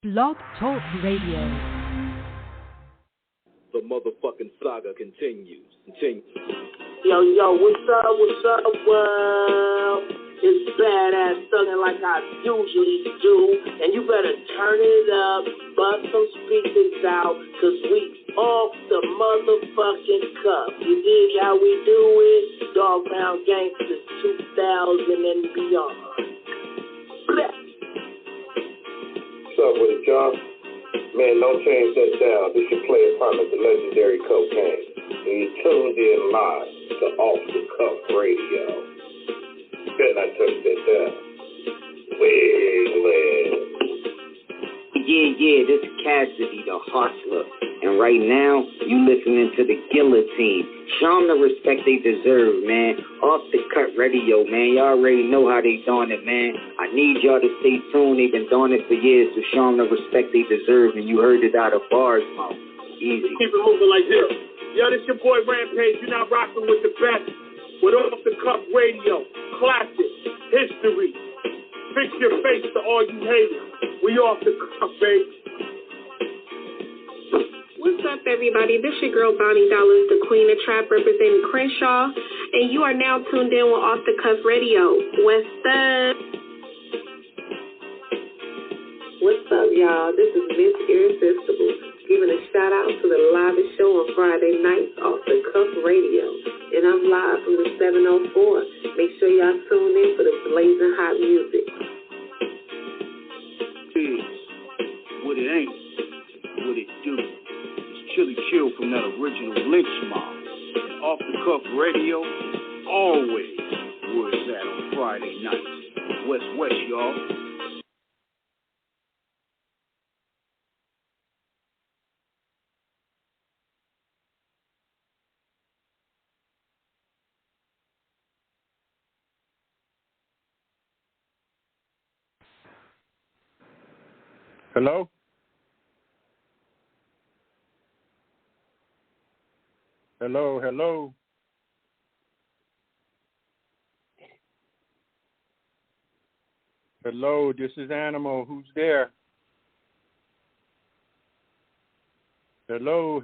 Blog Talk Radio. The motherfucking saga continues. Yo, what's up, world? It's badass thuggin' like I usually do, and you better turn it up, bust some speakers out, cause we off the motherfucking cuff. You dig how we do it? Dog Pound Gangsters 2000 and beyond. Bleh. What's up with it, y'all? Man, don't change that down. This your player partner, the legendary Cocaine. And you tuned in live to Off the Cuff Radio. Better not touch that down. Yeah, this is Cassidy, the hustler. And right now, you listening to the Guillotine. Show them the respect they deserve, man. Off the Cut Radio, man. Y'all already know how they doing it, man. I need y'all to stay tuned. They've been doing it for years, so show them the respect they deserve. And you heard it out of bars, mouth. Easy. Keep it moving like this. Yo, this your boy Rampage. You're not rocking with the best. With Off the Cuff Radio. Classic. History. Fix your face to all you haters. We off the cuff, baby. What's up, everybody? This your girl, Bonnie Dollars, the Queen of Trap, representing Crenshaw, and you are now tuned in with Off the Cuff Radio. What's up? What's up, y'all? This is Miss Irresistible, giving a shout-out to the livest show on Friday nights, Off the Cuff Radio, and I'm live from the 704. Make sure y'all tune in for the blazing hot music. What it ain't, what it do. It's Chili Chill from that original Lynch Mob. And Off the Cuff Radio, always where it's at on Friday nights. West, y'all. Hello? Hello. Hello, this is Animal. Who's there? Hello.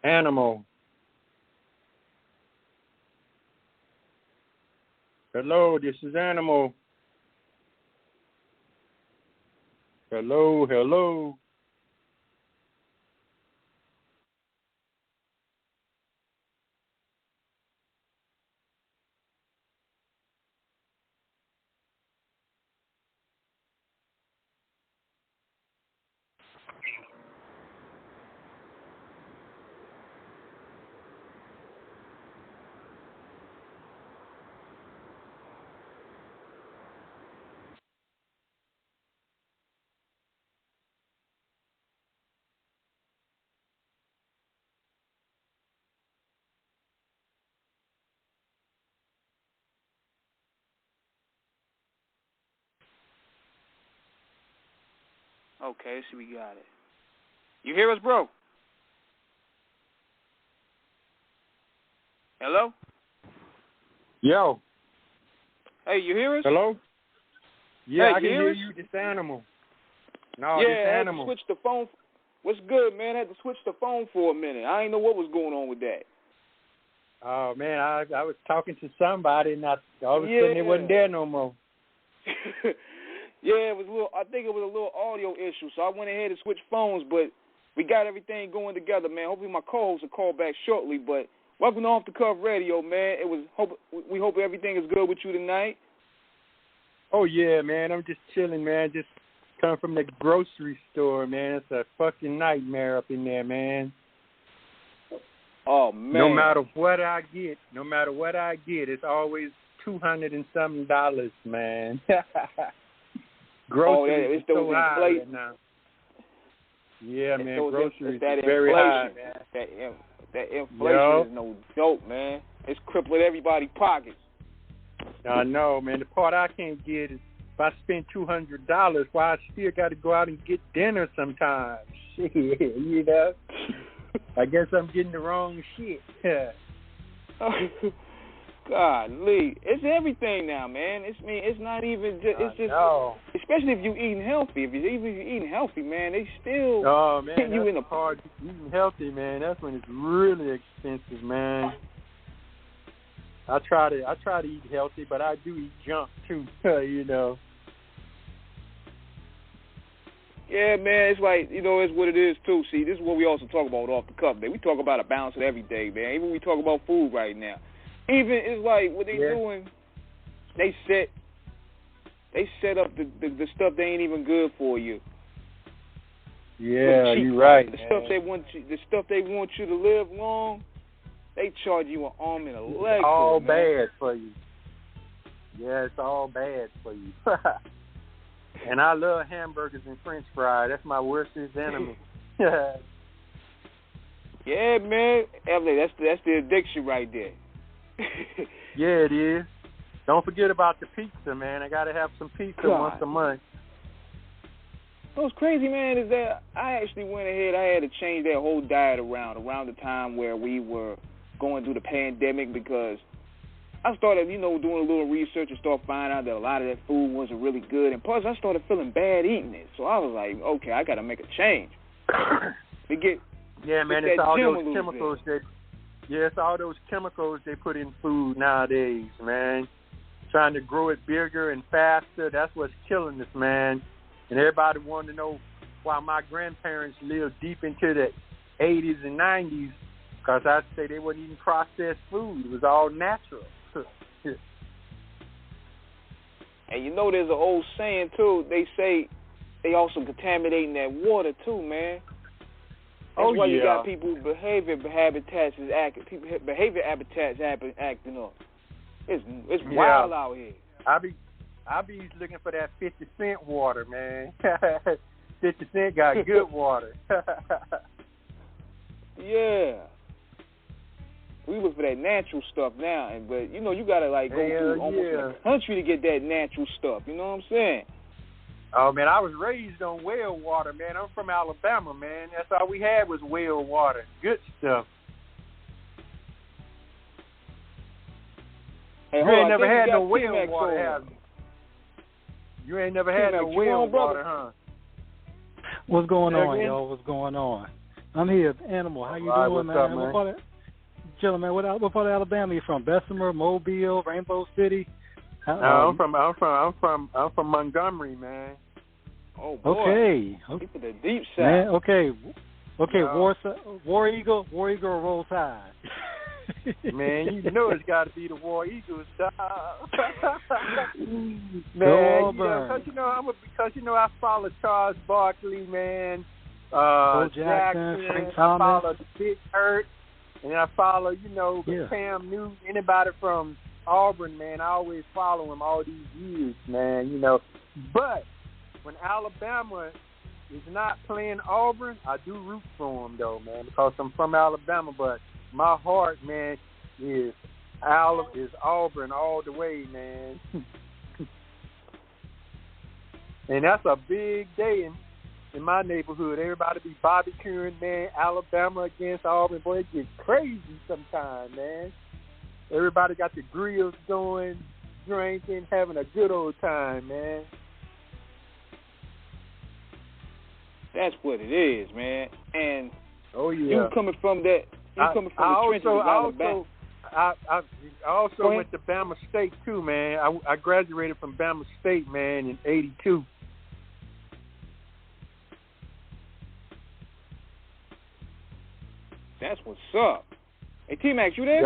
Animal. Hello, this is Animal. Hello. Okay, so we got it. You hear us, bro? Hello? Yo. Hey, you hear us? Hello? Yeah, hey, I can hear us? you. This Animal. No, yeah, this I had Animal. to switch the phone. What's good, man? I had to switch the phone for a minute. I didn't know what was going on with that. Oh, man, I was talking to somebody, and all of a sudden it wasn't there no more. Yeah, I think it was a little audio issue, so I went ahead and switched phones, but we got everything going together, man. Hopefully my co-host will call back shortly, but welcome to Off the Cuff Radio, man. We hope everything is good with you tonight. Oh, yeah, man, I'm just chilling, man. Just come from the grocery store, man. It's a fucking nightmare up in there, man. Oh, man. No matter what I get, it's always $200 and something, man. Groceries it's so high right now. Yeah, man, groceries is very high, man. That inflation is no joke, man. It's crippling everybody's pockets. I know, man. The part I can't get is if I spend $200, why I still got to go out and get dinner sometimes. Shit, you know? I guess I'm getting the wrong shit. Golly, it's everything now, man. It's not even just. It's just, especially if you eating healthy. If you eating healthy, man, they still get you in the hard. Eating healthy, man. That's when it's really expensive, man. I try to eat healthy, but I do eat junk too. You know. Yeah, man, it's like, it's what it is, too. See, this is what we also talk about off the cuff, man. We talk about a balance of every day, man. Even we talk about food right now. Even, it's like, what they doing, they set up the stuff that ain't even good for you. Yeah, you're right, the stuff they want you to live long, they charge you an arm and a leg. It's all for it, bad for you. Yeah, it's all bad for you. And I love hamburgers and French fries. That's my worst enemy. Yeah, man. That's the addiction right there. Yeah, it is. Don't forget about the pizza, man. I got to have some pizza once a month. What's crazy, man, is that I actually went ahead. I had to change that whole diet around the time where we were going through the pandemic, because I started, doing a little research and started finding out that a lot of that food wasn't really good. And plus, I started feeling bad eating it. So I was like, okay, I got to make a change. Yeah, man, it's all those chemicals it's all those chemicals they put in food nowadays, man. Trying to grow it bigger and faster, that's what's killing us, man. And everybody wanted to know why my grandparents lived deep into the 80s and 90s, because I'd say they wouldn't eating processed food. It was all natural. And there's an old saying, too. They say they also contaminating that water, too, man. That's why you got people behavior habitats acting up. It's wild out here. I be looking for that 50 cent water, man. 50 Cent got good water. Yeah. We look for that natural stuff now, but you gotta go through almost the country to get that natural stuff. You know what I'm saying? Oh man, I was raised on well water, man. I'm from Alabama, man. That's all we had was well water, good stuff. Hey, you ain't never had no well water, have you? You ain't never had no well water, huh? What's going on, y'all? What's going on? I'm here, Animal. How you doing, man? Up, man? Chilling, man. What part of Alabama are you from? Bessemer, Mobile, Rainbow City? No, I'm from Montgomery, man. Oh boy. Okay. To the deep side. Man, okay. No. War Eagle or Roll Tide? Man, it's got to be the War Eagles, dog. Man, because I follow Charles Barkley, man. Bo Jackson, Frank Thomas. I follow the Big Hurt, and I follow, Cam Newton, anybody from Auburn, man. I always follow him all these years, man. But when Alabama is not playing Auburn, I do root for him, though, man, because I'm from Alabama, but my heart, man, is Auburn all the way, man. And that's a big day in my neighborhood. Everybody be barbecuing, man. Alabama against Auburn. Boy, it gets crazy sometimes, man. Everybody got the grills going, drinking, having a good old time, man. That's what it is, man. And you coming from the trenches of Alabama. I also went to Bama State, too, man. I graduated from Bama State, man, in 82. That's what's up. Hey, T-Max, you there?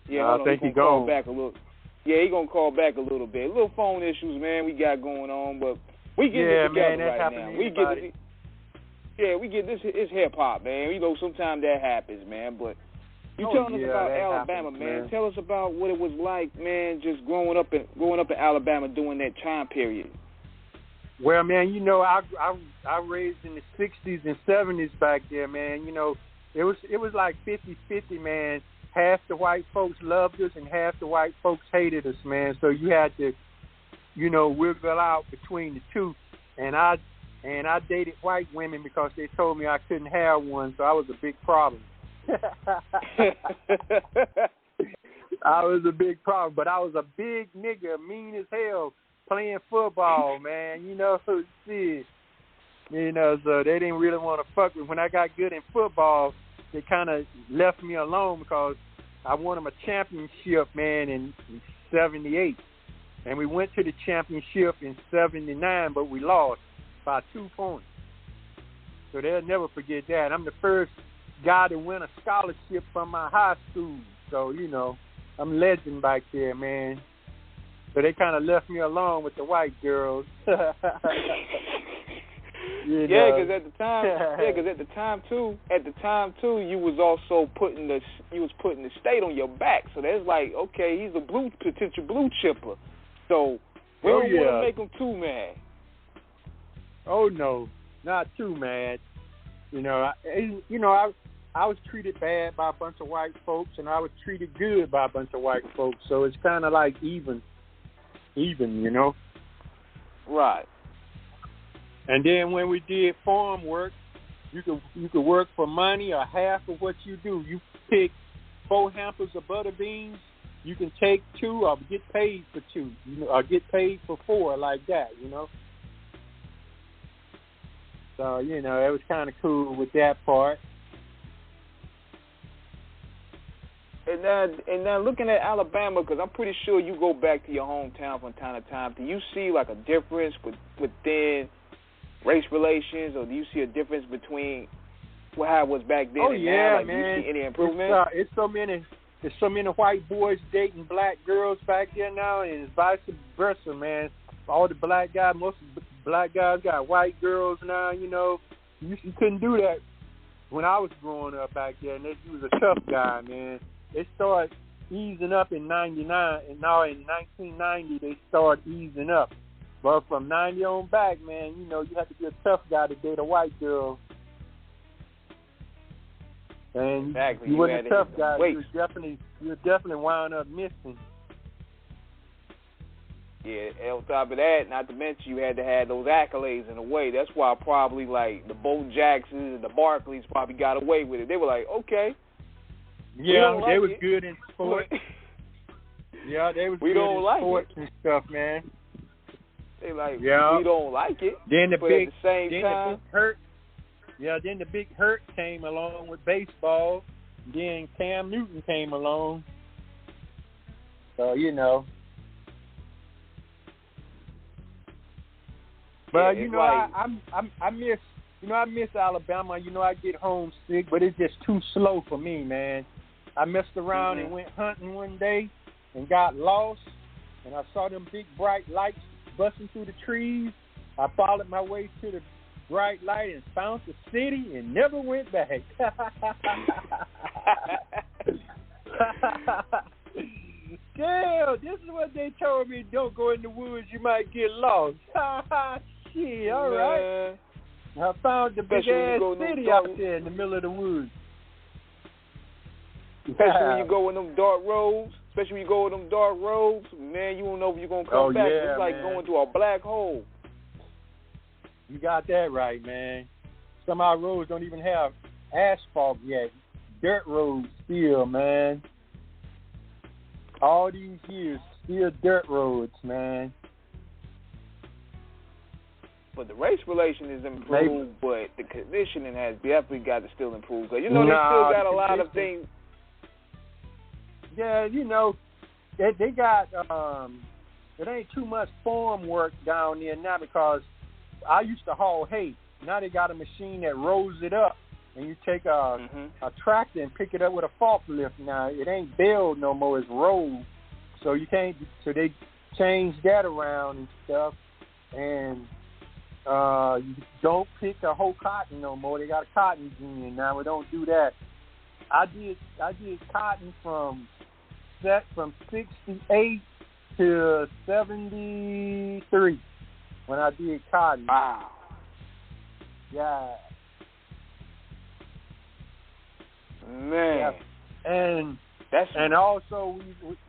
Yeah, I think he's gone. Back a little. Yeah, he's going to call back a little bit. Little phone issues, man, we got going on, but we get this together right now. We get this. It's hip-hop, man. Sometimes that happens, man, but you telling us about Alabama, man. Tell us about what it was like, man, just growing up in Alabama during that time period. Well, man, I raised in the 60s and 70s back there, man. It was like 50-50, man. Half the white folks loved us and half the white folks hated us, man. So you had to, wiggle out between the two. And I dated white women because they told me I couldn't have one, so I was a big problem. I was a big problem, but I was a big nigga, mean as hell, playing football, man. You know, shit. You know, so they didn't really want to fuck with. When I got good in football, they kind of left me alone because I won them a championship, man, in 78. And we went to the championship in 79, but we lost by 2 points. So they'll never forget that. I'm the first guy to win a scholarship from my high school. So, you know, I'm a legend back there, man. So they kind of left me alone with the white girls. Yeah, because at the time too, you was also putting the state on your back. So that's like, okay, he's a potential blue chipper. So we don't want to make him too mad. Oh no, not too mad. You know, I was treated bad by a bunch of white folks, and I was treated good by a bunch of white folks. So it's kind of like even, you know. Right. And then when we did farm work, you could work for money or half of what you do. You pick 4 hampers of butter beans, you can take 2 or get paid for 2, you know, or get paid for 4 like that, you know. So, you know, it was kind of cool with that part. And now looking at Alabama, because I'm pretty sure you go back to your hometown from time to time, do you see like a difference within race relations, or do you see a difference between how it was back then and now? Like, man. Do you see any improvement? There's so many white boys dating black girls back there now, and it's vice versa, man. All the black guys, most of the black guys got white girls now, you know. You couldn't do that when I was growing up back there, and he was a tough guy, man. They started easing up in 99, and now in 1990 they started easing up. But from 90 on back, man, you know, you have to be a tough guy to date a white girl. And exactly. You weren't a tough guy. You definitely wound up missing. Yeah, and on top of that, not to mention you had to have those accolades in a way. That's why probably like the Bo Jacksons and the Barkleys probably got away with it. They were like, okay. Yeah, they was good in sports. Yeah, they was good in sports and stuff, man. They like, we don't like it. Then at the same time, then the big hurt came along with baseball. Then Cam Newton came along. So, you know. But you know, I miss Alabama. You know, I get homesick, but it's just too slow for me, man. I messed around and went hunting one day and got lost, and I saw them big bright lights busting through the trees. I followed my way to the bright light and found the city and never went back. Damn, this is what they told me. Don't go in the woods, you might get lost. Shit, all right. I found the big ass city out there in the middle of the woods. Especially when you go in them dark roads. Man, you don't know if you're going to come back. It's like going to a black hole. You got that right, man. Some of our roads don't even have asphalt yet. Dirt roads still, man. All these years, still dirt roads, man. But the race relation is improved, but the conditioning has definitely got to still improve. Cause you know, they still got a lot of things. Yeah, you know, they got, it ain't too much farm work down there now because I used to haul hay. Now they got a machine that rolls it up, and you take a tractor and pick it up with a forklift. Now it ain't baled no more; it's rolled. So you can't. So they changed that around and stuff, and you don't pick a whole cotton no more. They got a cotton gene now. We don't do that. I did cotton from 68 to 73 when I did cotton. Wow. Yeah. Man. Yeah. And also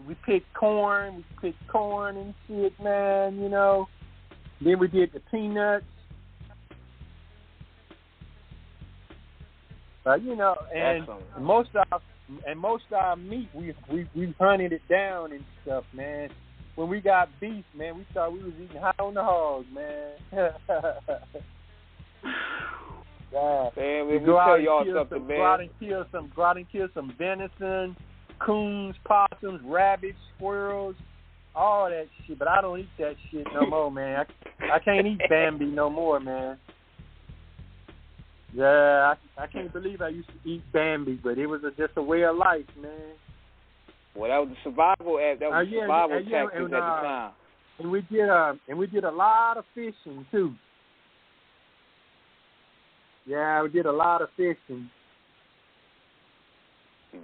we picked corn. We picked corn and shit, man, you know. Then we did the peanuts. But and most of our meat we hunted it down and stuff, man. When we got beef, man, we thought we was eating high on the hog, man. Yeah. Man, we tell y'all something, man. Go out and kill some venison, coons, possums, rabbits, squirrels, all that shit. But I don't eat that shit no more, man. I can't eat Bambi no more, man. Yeah, I can't believe I used to eat Bambi, but it was just a way of life, man. Well, that was the survival app. That was survival tactics at the time. And we did a lot of fishing too. Yeah, we did a lot of fishing.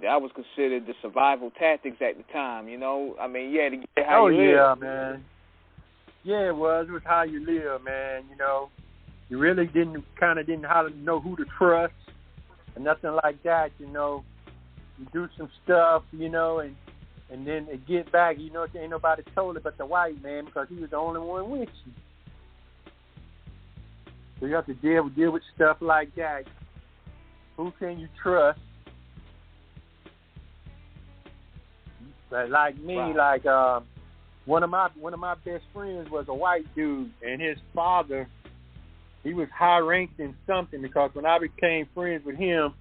That was considered the survival tactics at the time, I mean, you had to get how you live. Oh, yeah, man. Yeah, it was. It was how you live, man, You really didn't know who to trust and nothing like that, You do some stuff, and then it get back, ain't nobody told it but the white man because he was the only one with you. So you have to deal with stuff like that. Who can you trust? But like me, right. One of my best friends was a white dude, and his father, he was high ranked in something because when I became friends with him,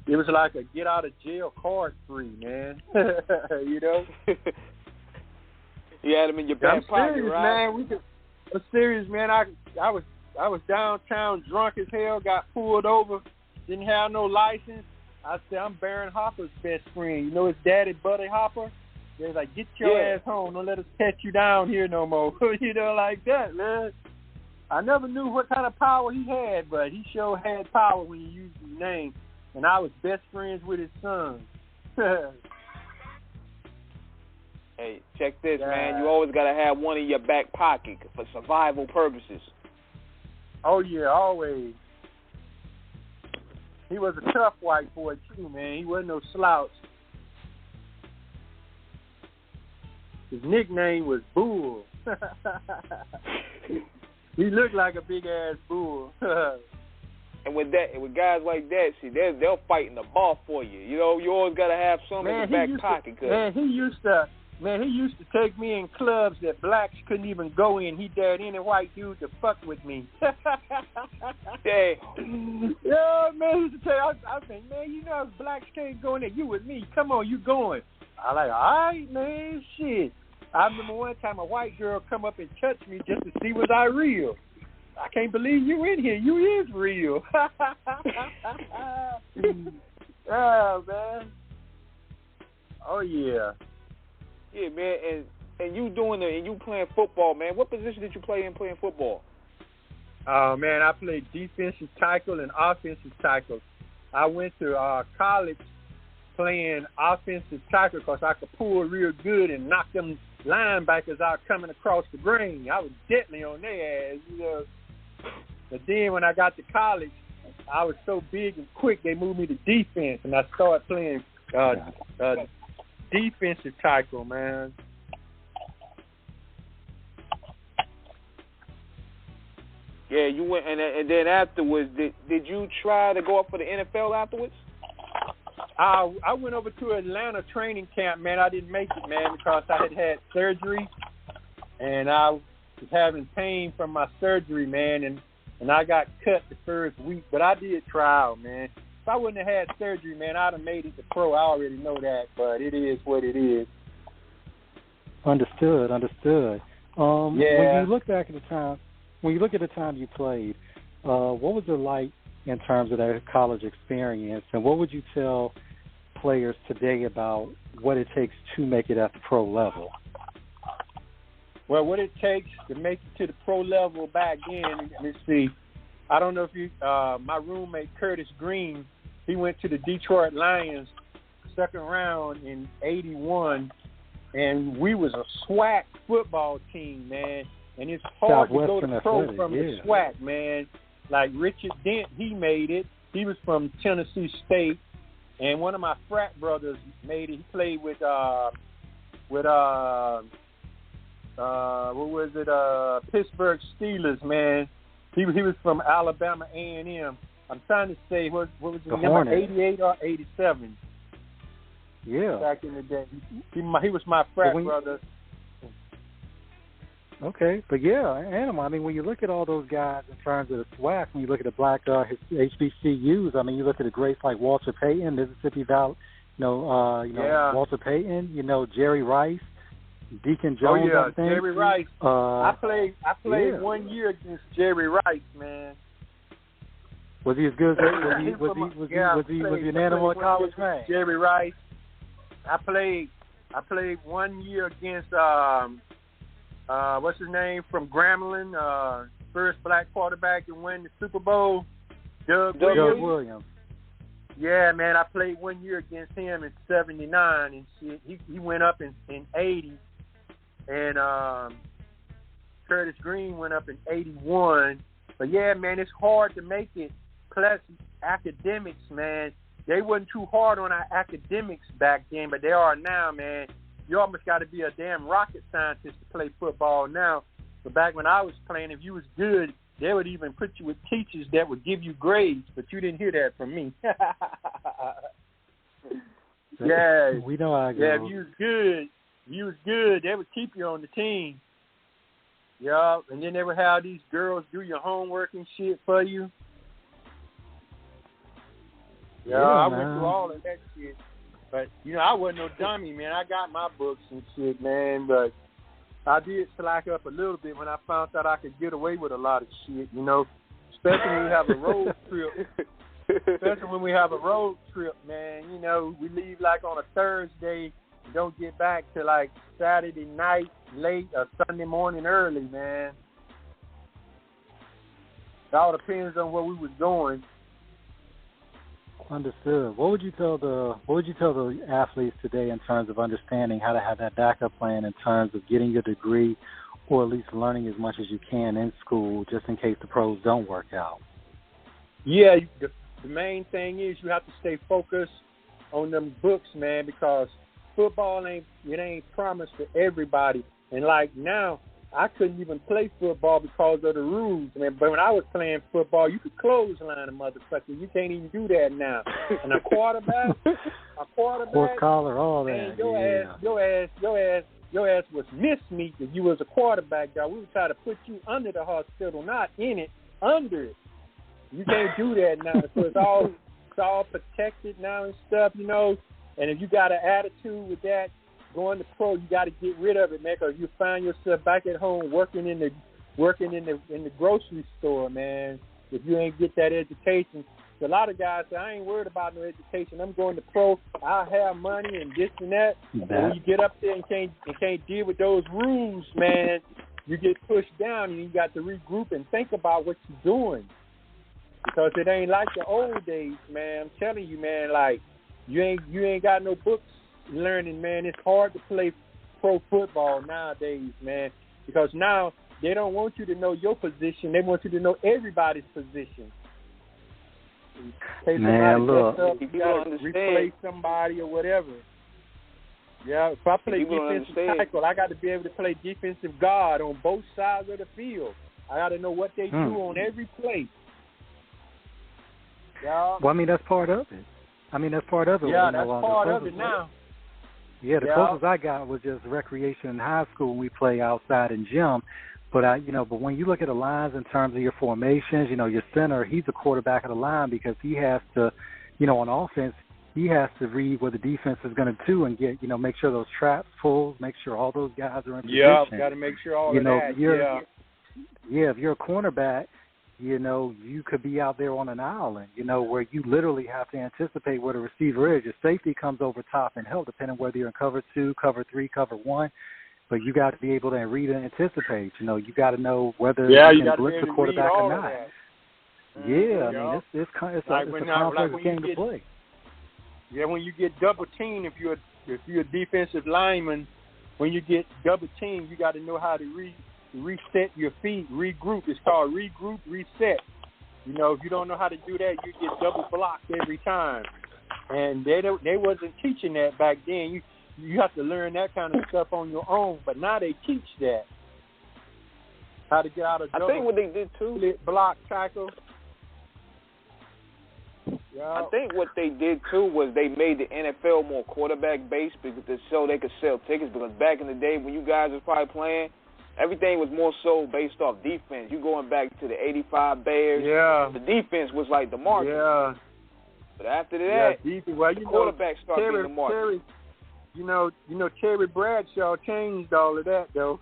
it was like a get out of jail card free, man. You had him in your back pocket, serious, right? Man. I'm serious, man. I was downtown drunk as hell, got pulled over, didn't have no license. I said, I'm Baron Hopper's best friend. His daddy, Buddy Hopper? They're like, get your ass home. Don't let us catch you down here no more. Like that, man. I never knew what kind of power he had, but he sure had power when you used his name. And I was best friends with his son. Hey, check this, man. You always got to have one in your back pocket for survival purposes. Oh, yeah, always. He was a tough white boy, too, man. He wasn't no slouch. His nickname was Bull. He looked like a big-ass bull. And with guys like that, see, they'll fight in the bar for you. You always got to have some in the back pocket. He used to take me in clubs that blacks couldn't even go in. He dared any white dude to fuck with me. Damn. Yeah, man, he used to tell I think, man, blacks can't go in there. You with me. Come on, you going. I like, all right, man, shit. I remember one time a white girl come up and touch me just to see was I real. I can't believe you in here. You is real. Oh, man. Oh, yeah. Yeah, man, and you and you playing football, man. What position did you play in playing football? Oh, man, I played defensive tackle and offensive tackle. I went to college playing offensive tackle because I could pull real good and knock them linebackers out coming across the green. I was deadly on their ass, But then when I got to college, I was so big and quick, they moved me to defense, and I started playing defensive tackle, man. Yeah, you went, and then afterwards, did you try to go up for the NFL afterwards? I went over to Atlanta training camp, man. I didn't make it, man, because I had surgery, and I was having pain from my surgery, man, and I got cut the first week. But I did try out, man. If I wouldn't have had surgery, man, I'd have made it to pro. I already know that, but it is what it is. Understood. Yeah. When you look back at the time you played, what was it like in terms of that college experience, and what would you tell players today about what it takes to make it at the pro level? Well, what it takes to make it to the pro level back then, let's see, I don't know if you, my roommate Curtis Green, he went to the Detroit Lions second round in 81, and we was a SWAC football team, man, and it's hard to go to pro from the SWAC, man. Like Richard Dent, he made it. He was from Tennessee State, and one of my frat brothers made it. He played with Pittsburgh Steelers, man. He was from Alabama A&M, I'm trying to say, what was his the number, Hornets. 88 or 87? Yeah. Back in the day. He was my frat brother. Okay, but yeah, Animal, I mean, when you look at all those guys in terms of the SWAC, when you look at the black HBCUs, I mean, you look at the greats like Walter Payton, Mississippi Valley, Walter Payton, Jerry Rice, Deacon Jones, I think. Jerry Rice. I played 1 year against Jerry Rice, man. Was he as good as was he an Animal at college, man? Jerry Rice. I played 1 year against what's his name from Grambling, first black quarterback to win the Super Bowl, Doug Williams. Yeah, man, I played 1 year against him in '79 and shit. He went up in '80, and Curtis Green went up in '81. But yeah, man, it's hard to make it. Plus academics, man, they wasn't too hard on our academics back then, but they are now, man. You almost got to be a damn rocket scientist to play football now. But back when I was playing, if you was good, they would even put you with teachers that would give you grades. But you didn't hear that from me. Yeah, we know how it goes. Yeah, if you was good, they would keep you on the team. Yeah, and then they would have these girls do your homework and shit for you. Yeah, I went through all of that shit. But, I wasn't no dummy, man. I got my books and shit, man. But I did slack up a little bit when I found out I could get away with a lot of shit, Especially when we have a road trip. Man. We leave like on a Thursday and don't get back till like Saturday night late or Sunday morning early, man. It all depends on where we was going. Understood. What would you tell the athletes today in terms of understanding how to have that backup plan in terms of getting your degree, or at least learning as much as you can in school, just in case the pros don't work out? Yeah, the main thing is you have to stay focused on them books, man, because football ain't promised for everybody. And like now, I couldn't even play football because of the rules, man. But when I was playing football, you could clothesline a motherfucker. You can't even do that now. And a quarterback, horse collar, all that. Man, your ass was mismeat if you was a quarterback, dog. We would try to put you under the hospital, not in it, under it. You can't do that now. So it's all protected now and stuff, And if you got an attitude with that, going to pro, you got to get rid of it, man, because you find yourself back at home working in the grocery store, man. If you ain't get that education, so a lot of guys say, I ain't worried about no education. I'm going to pro. I have money and this and that. And when you get up there and can't deal with those rules, man, you get pushed down and you got to regroup and think about what you're doing, because it ain't like the old days, man. I'm telling you, man. Like you ain't got no books. Learning, man, it's hard to play pro football nowadays, man, because now they don't want you to know your position. They want you to know everybody's position. Man, look, you got to replace somebody or whatever. Yeah, if I play defensive tackle, I got to be able to play defensive guard on both sides of the field. I got to know what they do on every play. Yeah. Well, I mean, that's part of it. Yeah, that's part of it now. Yeah, the closest I got was just recreation in high school when we play outside in gym. But but when you look at the lines in terms of your formations, your center, he's the quarterback of the line because he has to, on offense, he has to read what the defense is going to do and get, make sure those traps full, make sure all those guys are in position. Yeah, got to make sure all of that. If you're a cornerback, you could be out there on an island, where you literally have to anticipate where the receiver is. Your safety comes over top and help, depending whether you're in cover 2, cover 3, cover 1. But you got to be able to read and anticipate. You got to know whether you can blitz the quarterback or not. Yeah, I mean, it's a complex game to play. Yeah, when you get double teamed, if you're a defensive lineman, when you get double teamed, you got to know how to reset your feet, regroup. It's called regroup, reset. If you don't know how to do that, you get double blocked every time. And they wasn't teaching that back then. You have to learn that kind of stuff on your own. But now they teach that. How to get out of double. I think what they did too, split block tackle. I think what they did too was they made the NFL more quarterback based because so they could sell tickets. Because back in the day when you guys was probably playing, everything was more so based off defense. You going back to the '85 Bears. Yeah. The defense was like the market. Yeah. But after that, well, the quarterback started being the market. Terry Bradshaw changed all of that though.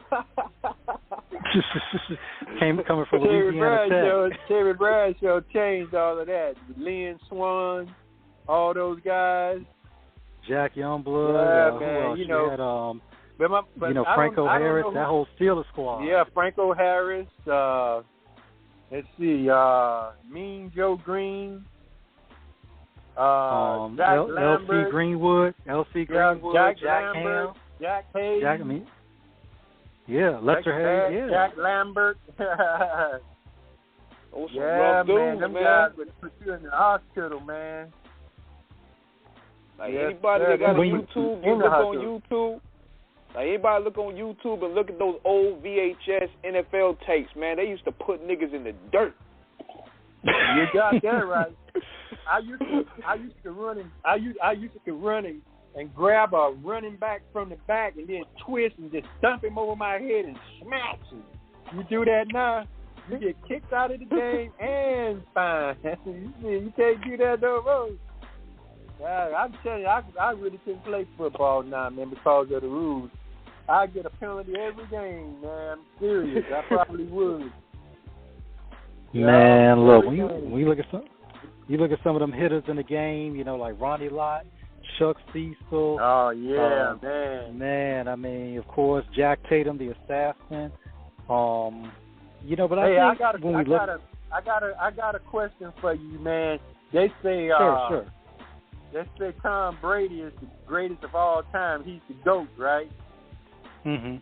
Coming from Louisiana Tech. Terry Bradshaw changed all of that. Lynn Swan, all those guys. Jack Youngblood. Man. Franco Harris, that whole Steelers squad. Yeah, Franco Harris. Let's see, Mean Joe Green. L.C. Greenwood, Jack Lambert, Ham, Jack Hayes. Lester Hayes, Jack Lambert. Rough dudes, them guys would put you in the hospital, man. Like anybody that got on YouTube, you look on YouTube. Like anybody look on YouTube and look at those old VHS NFL tapes, man. They used to put niggas in the dirt. You got that right. I used to run and grab a running back from the back and then twist and just dump him over my head and smash him. You do that now, you get kicked out of the game and fined. You can't do that no more. I'm telling you, I really couldn't play football now, man, because of the rules. I get a penalty every game, man. I'm serious. I probably would. Man, look, when you look at some of them hitters in the game, like Ronnie Lott, Chuck Cecil. Oh yeah, man. Man, I mean, of course, Jack Tatum, the assassin. But I got a question for you, man. They say sure. They say Tom Brady is the greatest of all time. He's the GOAT, right? Mhm.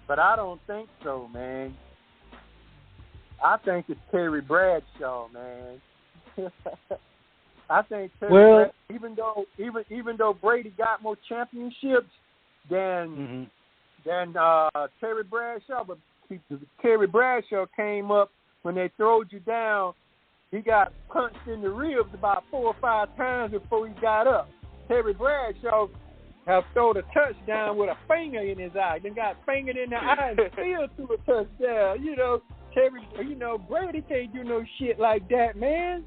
But I don't think so, man. I think it's Terry Bradshaw, man. I think Terry even though Brady got more championships than Terry Bradshaw, but Terry Bradshaw came up when they throwed you down. He got punched in the ribs about 4 or 5 times before he got up. Terry Bradshaw have thrown a touchdown with a finger in his eye. Then got fingered in the eye and still threw a touchdown. Brady can't do no shit like that, man.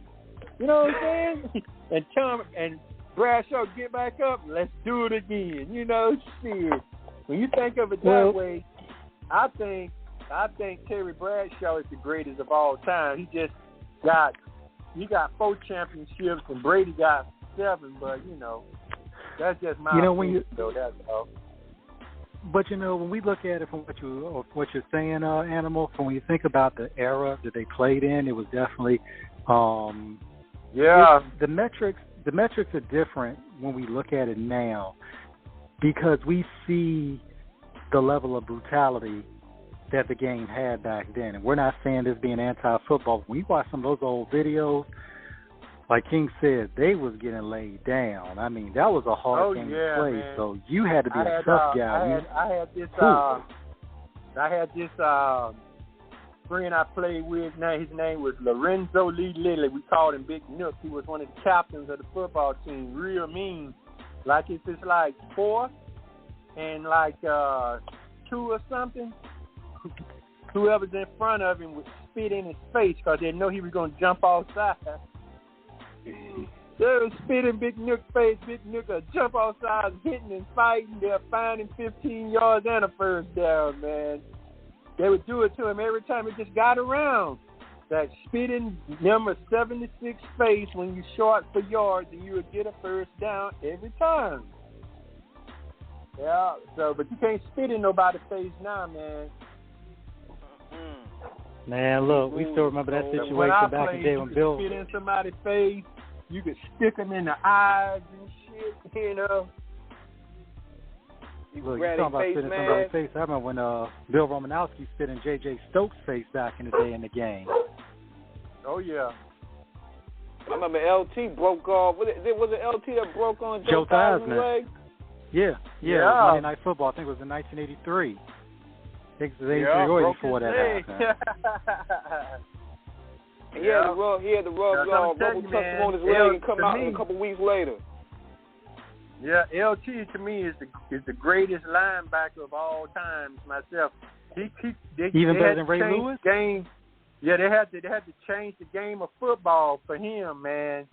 You know what I'm saying? And Tom and Bradshaw get back up. Let's do it again. Shit. When you think of it that way, I think Terry Bradshaw is the greatest of all time. He got 4 championships and Brady got 7. But that's just my opinion, though. That's all. But when we look at it from what you're saying, Animal, when you think about the era that they played in, it was definitely the metrics are different when we look at it now because we see the level of brutality that the game had back then. And we're not saying this being anti-football. When we watch some of those old videos, like King said, they was getting laid down. I mean, that was a hard game to play. Man. So you had to be a tough guy. I had this friend I played with. Now his name was Lorenzo Lee Lilly. We called him Big Nook. He was one of the captains of the football team. Real mean. Like if it's like 4th and like 2 or something, whoever's in front of him would spit in his face because they know he was going to jump outside. They were spitting Big Nook's face. Big Nook would jump outside, hitting and fighting. They're finding 15 yards and a first down, man. They would do it to him every time it just got around. That spitting number 76 face when you short for yards and you would get a first down every time. Yeah, but you can't spit in nobody's face now, man. Man, look, we still remember that situation back in the day when Bill spit in somebody's face. You could stick them in the eyes and shit, Look, you're talking about spitting in somebody's face. I remember when Bill Romanowski spit in J.J. Stokes' face back in the day in the game. Oh, yeah. I remember LT broke off. Was it LT that broke on Joe Theismann's leg? Yeah. It was Monday Night Football. I think it was in 1983. I think it was 83 or 84 that happened. And he had to rub rubber tuck him on his leg and come out a couple weeks later. Yeah, LT to me is the greatest linebacker of all times. Myself, they better than Ray Lewis. Yeah, they had to change the game of football for him, man.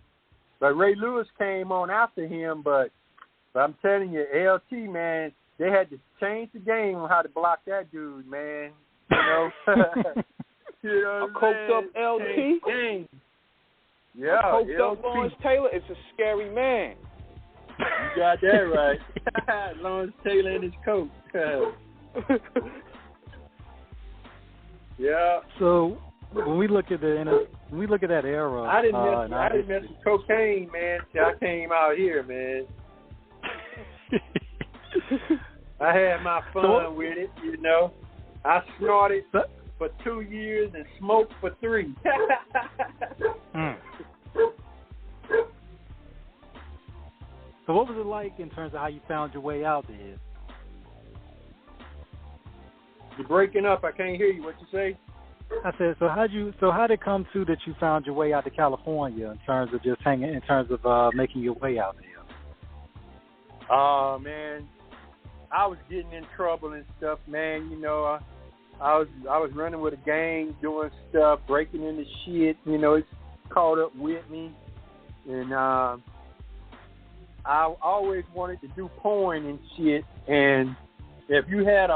But Ray Lewis came on after him. But I'm telling you, LT, man, they had to change the game on how to block that dude, man. You know, a coked up LT. Yeah, a coked up Lawrence Taylor. It's a scary man. You got that right. Lawrence Taylor and his coat. Yeah. So when we look at that era, I didn't mess with cocaine, man, till I came out here, man. I had my fun with it, you know. I snorted for 2 years and smoked for 3. So what was it like in terms of how you found your way out there? You're breaking up. I can't hear you. What you say? I said, so how'd it come to that you found your way out to California in terms of just making your way out there? Oh, man. I was getting in trouble and stuff, man. You know, I was running with a gang, doing stuff, breaking into shit. You know, it's caught up with me. And I always wanted to do porn and shit. And if you had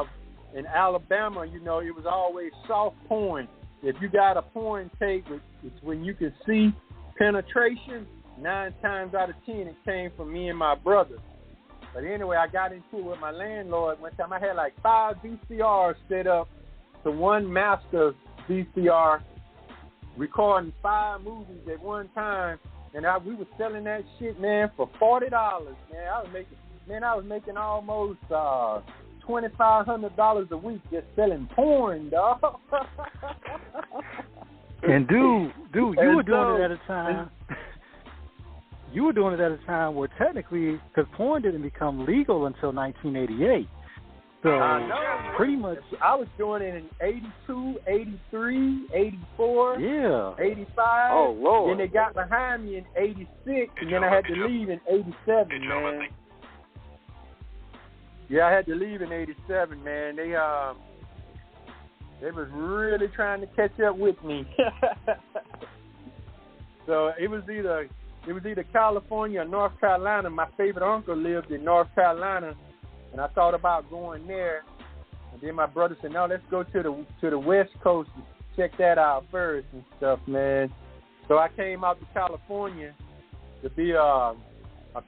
in Alabama, you know, it was always soft porn. If you got a porn tape, it's when you can see penetration. 9 times out of 10, it came from me and my brother. But anyway, I got into it with my landlord one time. I had like 5 VCRs set up to one master VCR, recording 5 movies at one time. And we were selling that shit, man, for $40. Man, I was making almost $2,500 a week just selling porn, dog. And dude, you were doing it at a time. You were doing it at a time where technically, because porn didn't become legal until 1988. So pretty much, I was doing it in 82, 83, 84, 85. Oh, Lord. Then they got behind me in 86, and then I had to leave in 87, man. Yeah, I had to leave in 87, man. They was really trying to catch up with me. So it was either California or North Carolina. My favorite uncle lived in North Carolina. And I thought about going there, and then my brother said, "No, let's go to the West Coast and check that out first and stuff, man." So I came out to California to be a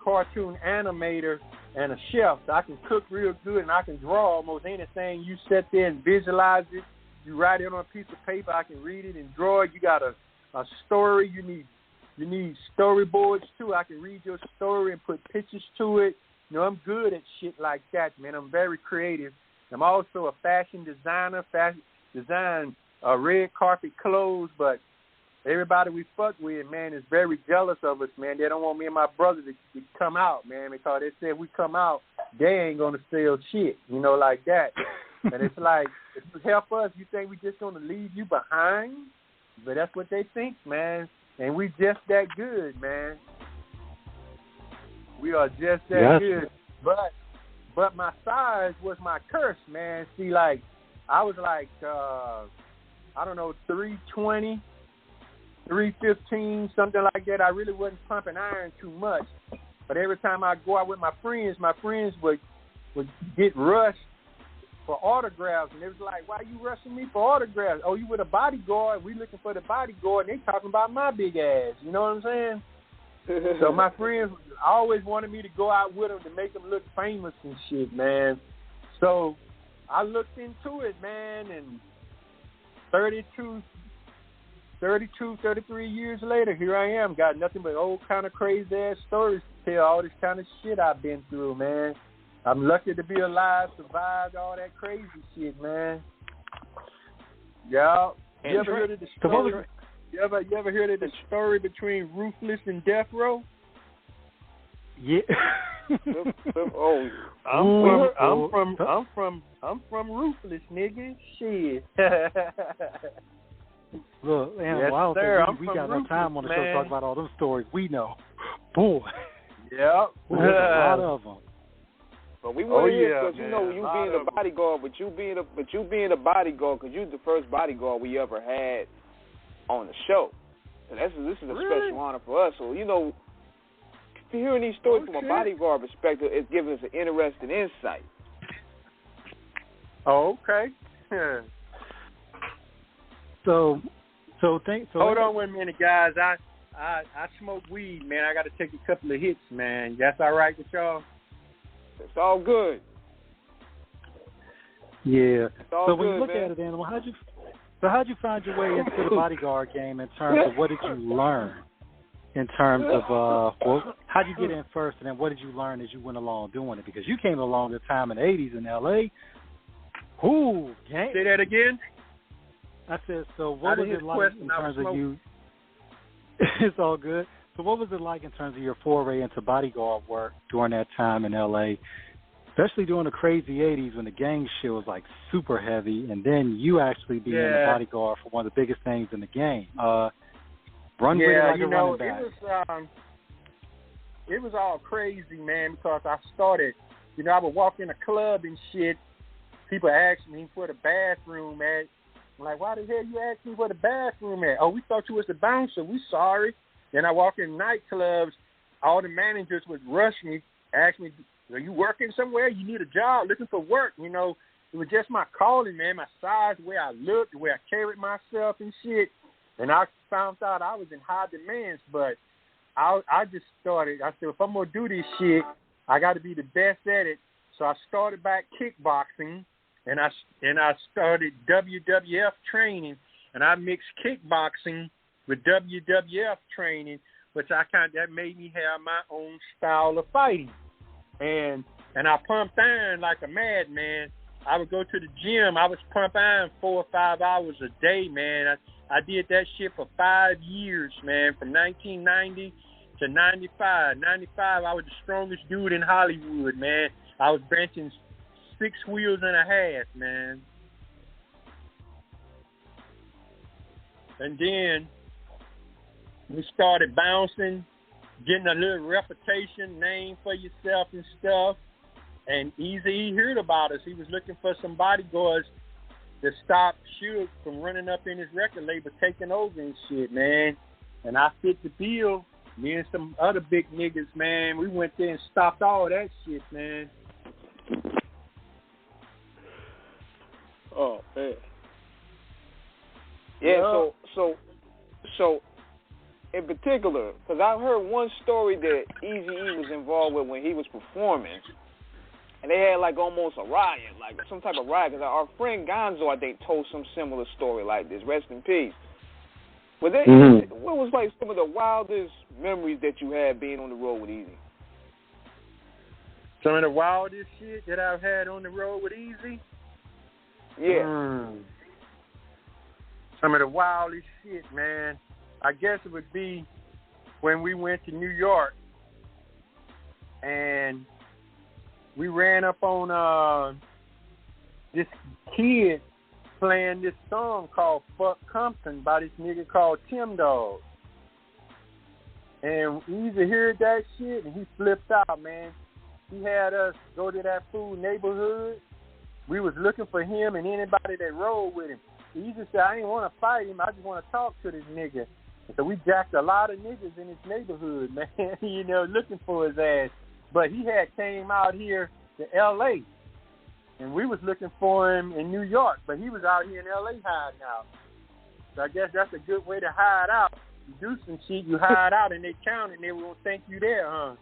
cartoon animator and a chef. So I can cook real good and I can draw almost anything. You sit there and visualize it. You write it on a piece of paper. I can read it and draw it. You got a story. You need storyboards too. I can read your story and put pictures to it. You know, I'm good at shit like that, man. I'm very creative. I'm also a fashion designer, design red carpet clothes, but everybody we fuck with, man, is very jealous of us, man. They don't want me and my brother to come out, man, because they say if we come out, they ain't going to sell shit, you know, like that. And it's like, if you help us, you think we just going to leave you behind? But that's what they think, man. And we just that good, man. We are just that good. But my size was my curse, man. See, like, I was like, I don't know, 320, 315, something like that. I really wasn't pumping iron too much. But every time I go out with my friends would get rushed for autographs. And they was like, "Why you rushing me for autographs? Oh, you with a bodyguard? We looking for the bodyguard. And they talking about my big ass." You know what I'm saying? So my friends always wanted me to go out with them to make them look famous and shit, man. So I looked into it, man, and 33 years later, here I am. Got nothing but old kind of crazy-ass stories to tell, all this kind of shit I've been through, man. I'm lucky to be alive, survived all that crazy shit, man. Yeah. You ever heard of the story? You ever heard of the story between Ruthless and Death Row? Yeah. I'm from Ruthless, nigga. Shit. Look, Animal, I don't think we got enough time on the show to talk about all those stories we know. Boy. Yep. There's a lot of them. But we want to hear because you being a bodyguard, but you being a bodyguard, because you're the first bodyguard we ever had on the show. So this is a special honor for us. So hearing these stories from a bodyguard perspective is giving us an interesting insight. Oh, okay. So hold on one minute, guys. I smoke weed, man. I got to take a couple of hits, man. That's all right with y'all? It's all good. Yeah. So when you look at it, Animal, how'd you find your way into the bodyguard game in terms of what did you learn? In terms of how'd you get in first, and then what did you learn as you went along doing it? Because you came along the time in the 80s in L.A. Say that again? I said, so what was it like in terms of you? It's all good. So what was it like in terms of your foray into bodyguard work during that time in L.A., especially during the crazy 80s when the gang shit was like super heavy, and then you actually being the bodyguard for one of the biggest things in the game? Run with it like a running back. It was all crazy, man, because I started, I would walk in a club and shit. People ask me where the bathroom at. I'm like, why the hell you ask me where the bathroom at? Oh, we thought you was the bouncer. We sorry. Then I walk in nightclubs. All the managers would rush me, ask me, are you working somewhere? You need a job, looking for work. It was just my calling, man, my size, the way I looked, the way I carried myself and shit. And I found out I was in high demands, but I just started. I said, if I'm going to do this shit, I got to be the best at it. So I started back kickboxing, and I started WWF training, and I mixed kickboxing with WWF training, which that made me have my own style of fighting. And I pumped iron like a madman. I would go to the gym. I was pump iron 4 or 5 hours a day, man. I did that shit for 5 years, man, from 1990 to 95. 95, I was the strongest dude in Hollywood, man. I was benching 6 wheels and a half, man. And then we started bouncing, getting a little reputation, name for yourself and stuff. And Eazy heard about us. He was looking for some bodyguards to stop Suge from running up in his record label, taking over and shit, man. And I fit the bill. Me and some other big niggas, man, we went there and stopped all that shit, man. Oh, man. Yeah, so in particular, because I heard one story that Eazy-E was involved with when he was performing, and they had like almost a riot, like some type of riot. Because our friend Gonzo, I think, told some similar story like this. Rest in peace. What was like some of the wildest memories that you had being on the road with Eazy? Some of the wildest shit that I've had on the road with Eazy? Yeah. Some of the wildest shit, man. I guess it would be when we went to New York and we ran up on this kid playing this song called Fuck Compton by this nigga called Tim Dog. And Eazy heard that shit and he flipped out, man. He had us go to that fool neighborhood. We was looking for him and anybody that rode with him. Eazy said, I didn't want to fight him. I just want to talk to this nigga. And so we jacked a lot of niggas in his neighborhood, man, looking for his ass. But he had came out here to L.A., and we was looking for him in New York, but he was out here in L.A. hiding out. So I guess that's a good way to hide out. You do some shit, you hide out, and they count, and they won't think you there, huh?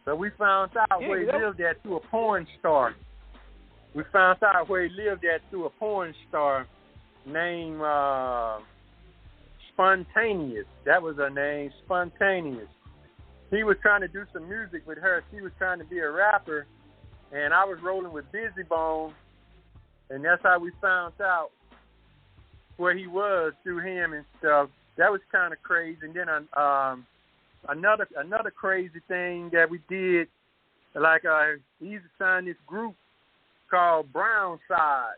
So we found out where he lived at through a porn star. We found out where he lived at through a porn star named Spontaneous. That was her name, Spontaneous. He was trying to do some music with her. She was trying to be a rapper, and I was rolling with Busy Bone, and that's how we found out where he was through him and stuff. That was kind of crazy. And then another crazy thing that we did, like he signed this group called Brown Side,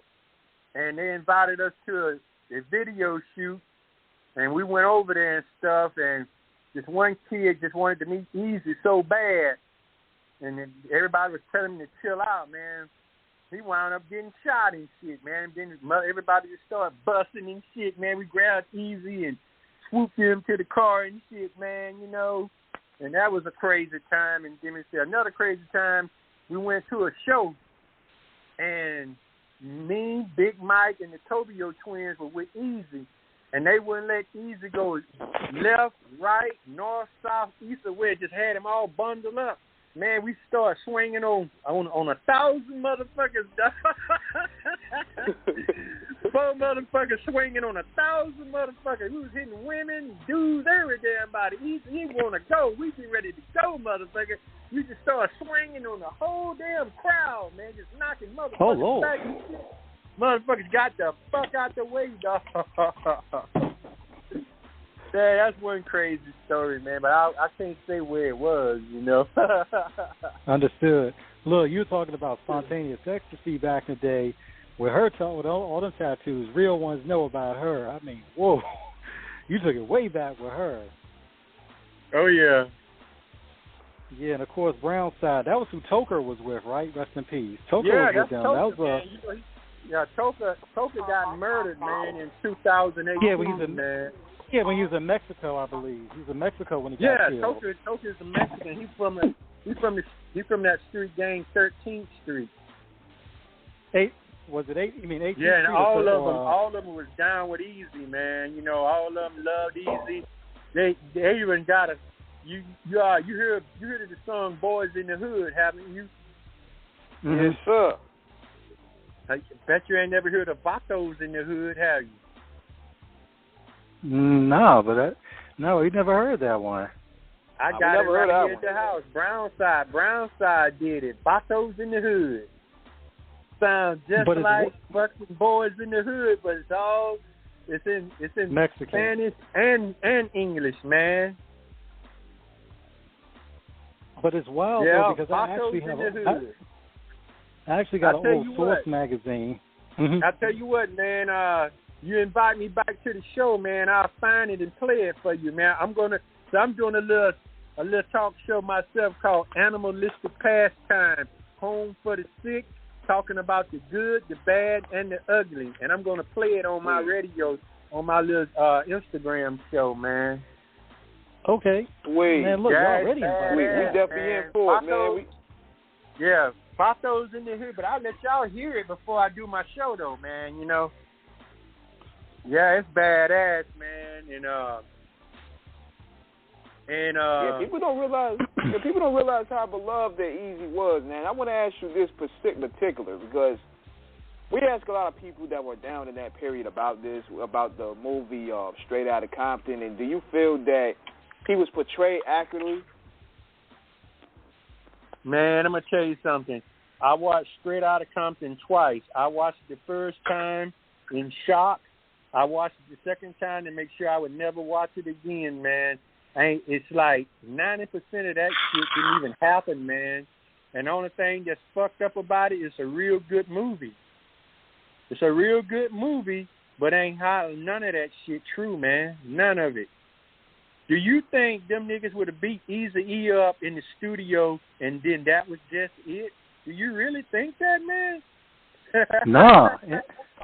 and they invited us to a video shoot, and we went over there and stuff, and this one kid just wanted to meet Easy so bad, and then everybody was telling him to chill out, man. He wound up getting shot and shit, man. Then everybody just started busting and shit, man. We grabbed Easy and swooped him to the car and shit, man, you know. And that was a crazy time. And then another crazy time, we went to a show, and me, Big Mike, and the Tobio twins were with Easy, and they wouldn't let Easy go left, right, north, south, east, or west. Just had him all bundled up. Man, we started swinging on 1,000 motherfuckers. 4 motherfuckers swinging on 1,000 motherfuckers. We was hitting women, dudes, every damn body. He want to go. We be ready to go, motherfucker. We just started swinging on the whole damn crowd, man, just knocking motherfuckers back and shit. Motherfuckers got the fuck out the way, dog. Yeah, that's one crazy story, man, but I can't say where it was, you know. Understood. Look, you were talking about spontaneous ecstasy back in the day. With her, with all them tattoos, real ones know about her. I mean, whoa, you took it way back with her. Oh, yeah. Yeah, and of course, Brownside, that was who Toker was with, right? Rest in peace. Toker was with them. Toker, that was Toker got murdered, man, in 2018, yeah, when man. Yeah, when he was in Mexico, I believe. He was in Mexico when he got killed. Yeah, Toker's a Mexican. He's from that street gang, 13th Street. Was it 8? You mean 18th Yeah, and Street? all of them was down with Easy, man. You know, all of them loved Easy. They even got a you heard the song "Boys in the Hood," haven't you? Mm-hmm. Yes, sir. I bet you ain't never heard of Vatos in the Hood, have you? No, we never heard that one. I got it right here at the house. Brownside did it. Vatos in the Hood. Sounds just like fucking Boys in the Hood, but it's in Mexican, Spanish and English, man. But it's wild though, because I actually got an old Source magazine. Mm-hmm. I tell you what, man. You invite me back to the show, man. I'll find it and play it for you, man. I'm doing a little talk show myself called Animalistic Pastime, Home for the Sick, talking about the good, the bad, and the ugly. And I'm gonna play it on my radio, on my little Instagram show, man. Okay. Sweet. Man, look, yeah, y'all ready? We definitely in for it, man. Yeah, Vatos in the Hood, but I'll let y'all hear it before I do my show, though, man. You know. Yeah, it's badass, man, yeah, people don't realize how beloved that Easy was, man. I want to ask you this particular because we ask a lot of people that were down in that period about the movie Straight Outta Compton, and do you feel that he was portrayed accurately? Man, I'm gonna tell you something. I watched Straight Outta Compton twice. I watched it the first time in shock. I watched it the second time to make sure I would never watch it again, man. It's like 90% of that shit didn't even happen, man. And the only thing that's fucked up about it is a real good movie. It's a real good movie, but ain't none of that shit true, man. None of it. Do you think them niggas would have beat Eazy-E up in the studio and then that was just it? Do you really think that, man? No.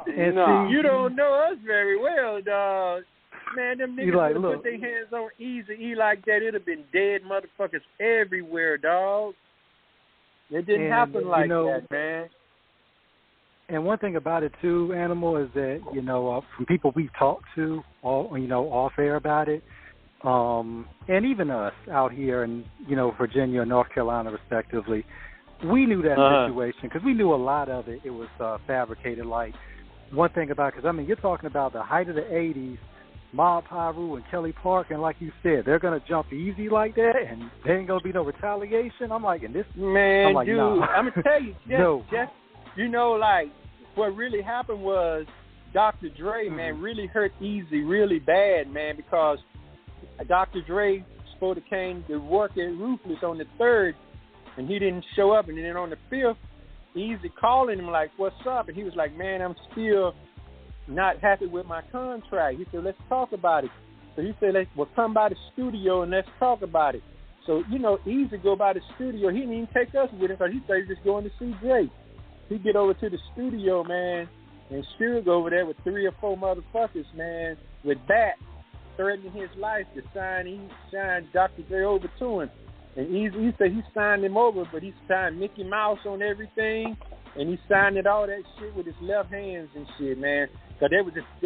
And no. See, you don't know us very well, dog. Man, them niggas would have put their hands on Eazy-E like that. It'd have been dead motherfuckers everywhere, dog. It didn't happen like that, man. And one thing about it, too, Animal, is that, from people we've talked to, off air about it, and even us out here in, Virginia and North Carolina, respectively, we knew that situation because we knew a lot of it. It was fabricated. Like, one thing about, because, you're talking about the height of the 80s, Mob Piru and Kelly Park, and like you said, they're going to jump Easy like that, and there ain't going to be no retaliation. I'm like, and this... Man, like, dude, nah. I'm going to tell you, just, what really happened was Dr. Dre, man, really hurt Easy really bad, man, because Dr. Dre supposed to came to work at Ruthless on the 3rd, and he didn't show up, and then on the 5th, Easy calling him like, what's up? And he was like, man, I'm still not happy with my contract. He said, let's talk about it. So he said, come by the studio and let's talk about it. So, Easy go by the studio. He didn't even take us with him because he said he's just going to see Drake. He get over to the studio, man, and Suge over there with 3 or 4 motherfuckers, man, with bats threatening his life to sign. He signed Dr. Dre over to him. And he said he signed him over, but he signed Mickey Mouse on everything, and he signed it all that shit with his left hands and shit, man. Because they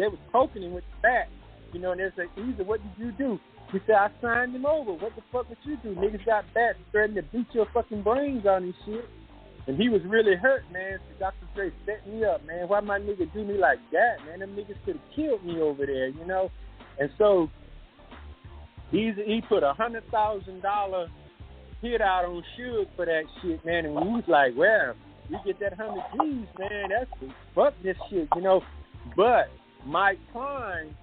was poking him with the bat, and they said, Easy, what did you do? He said, I signed him over. What the fuck would you do? Niggas got bats threatening to beat your fucking brains on and shit. And he was really hurt, man. So Dr. Dre set me up, man. Why my nigga do me like that, man? Them niggas could have killed me over there, And so he put $100,000 hit out on Suge for that shit, man. And we was like, well, you get that 100 G's, man. That's fuck this shit, But Mike Klein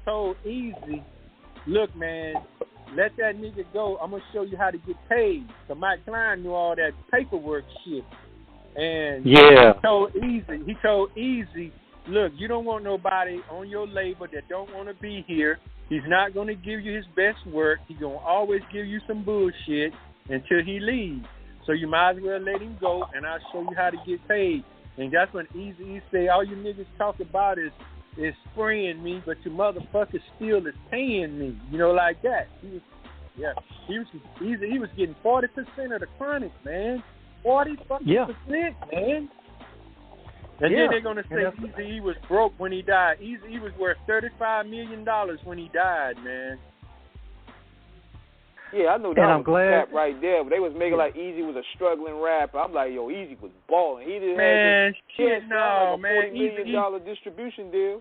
told Easy, look, man, let that nigga go. I'm going to show you how to get paid. So Mike Klein knew all that paperwork shit. And he told Easy, look, you don't want nobody on your label that don't want to be here. He's not going to give you his best work. He's going to always give you some bullshit until he leaves. So you might as well let him go, and I'll show you how to get paid. And that's when Easy say, all you niggas talk about is spraying me, but your motherfucker still is paying me. Like that. He was getting 40% of the chronic, man. 40 fucking percent, man. And then they're gonna say Easy was broke when he died. Easy was worth $35 million when he died, man. Yeah, I know that was a cap right there, but they was making like Easy was a struggling rapper. I'm like, yo, Easy was balling. He didn't have $40 million distribution deal.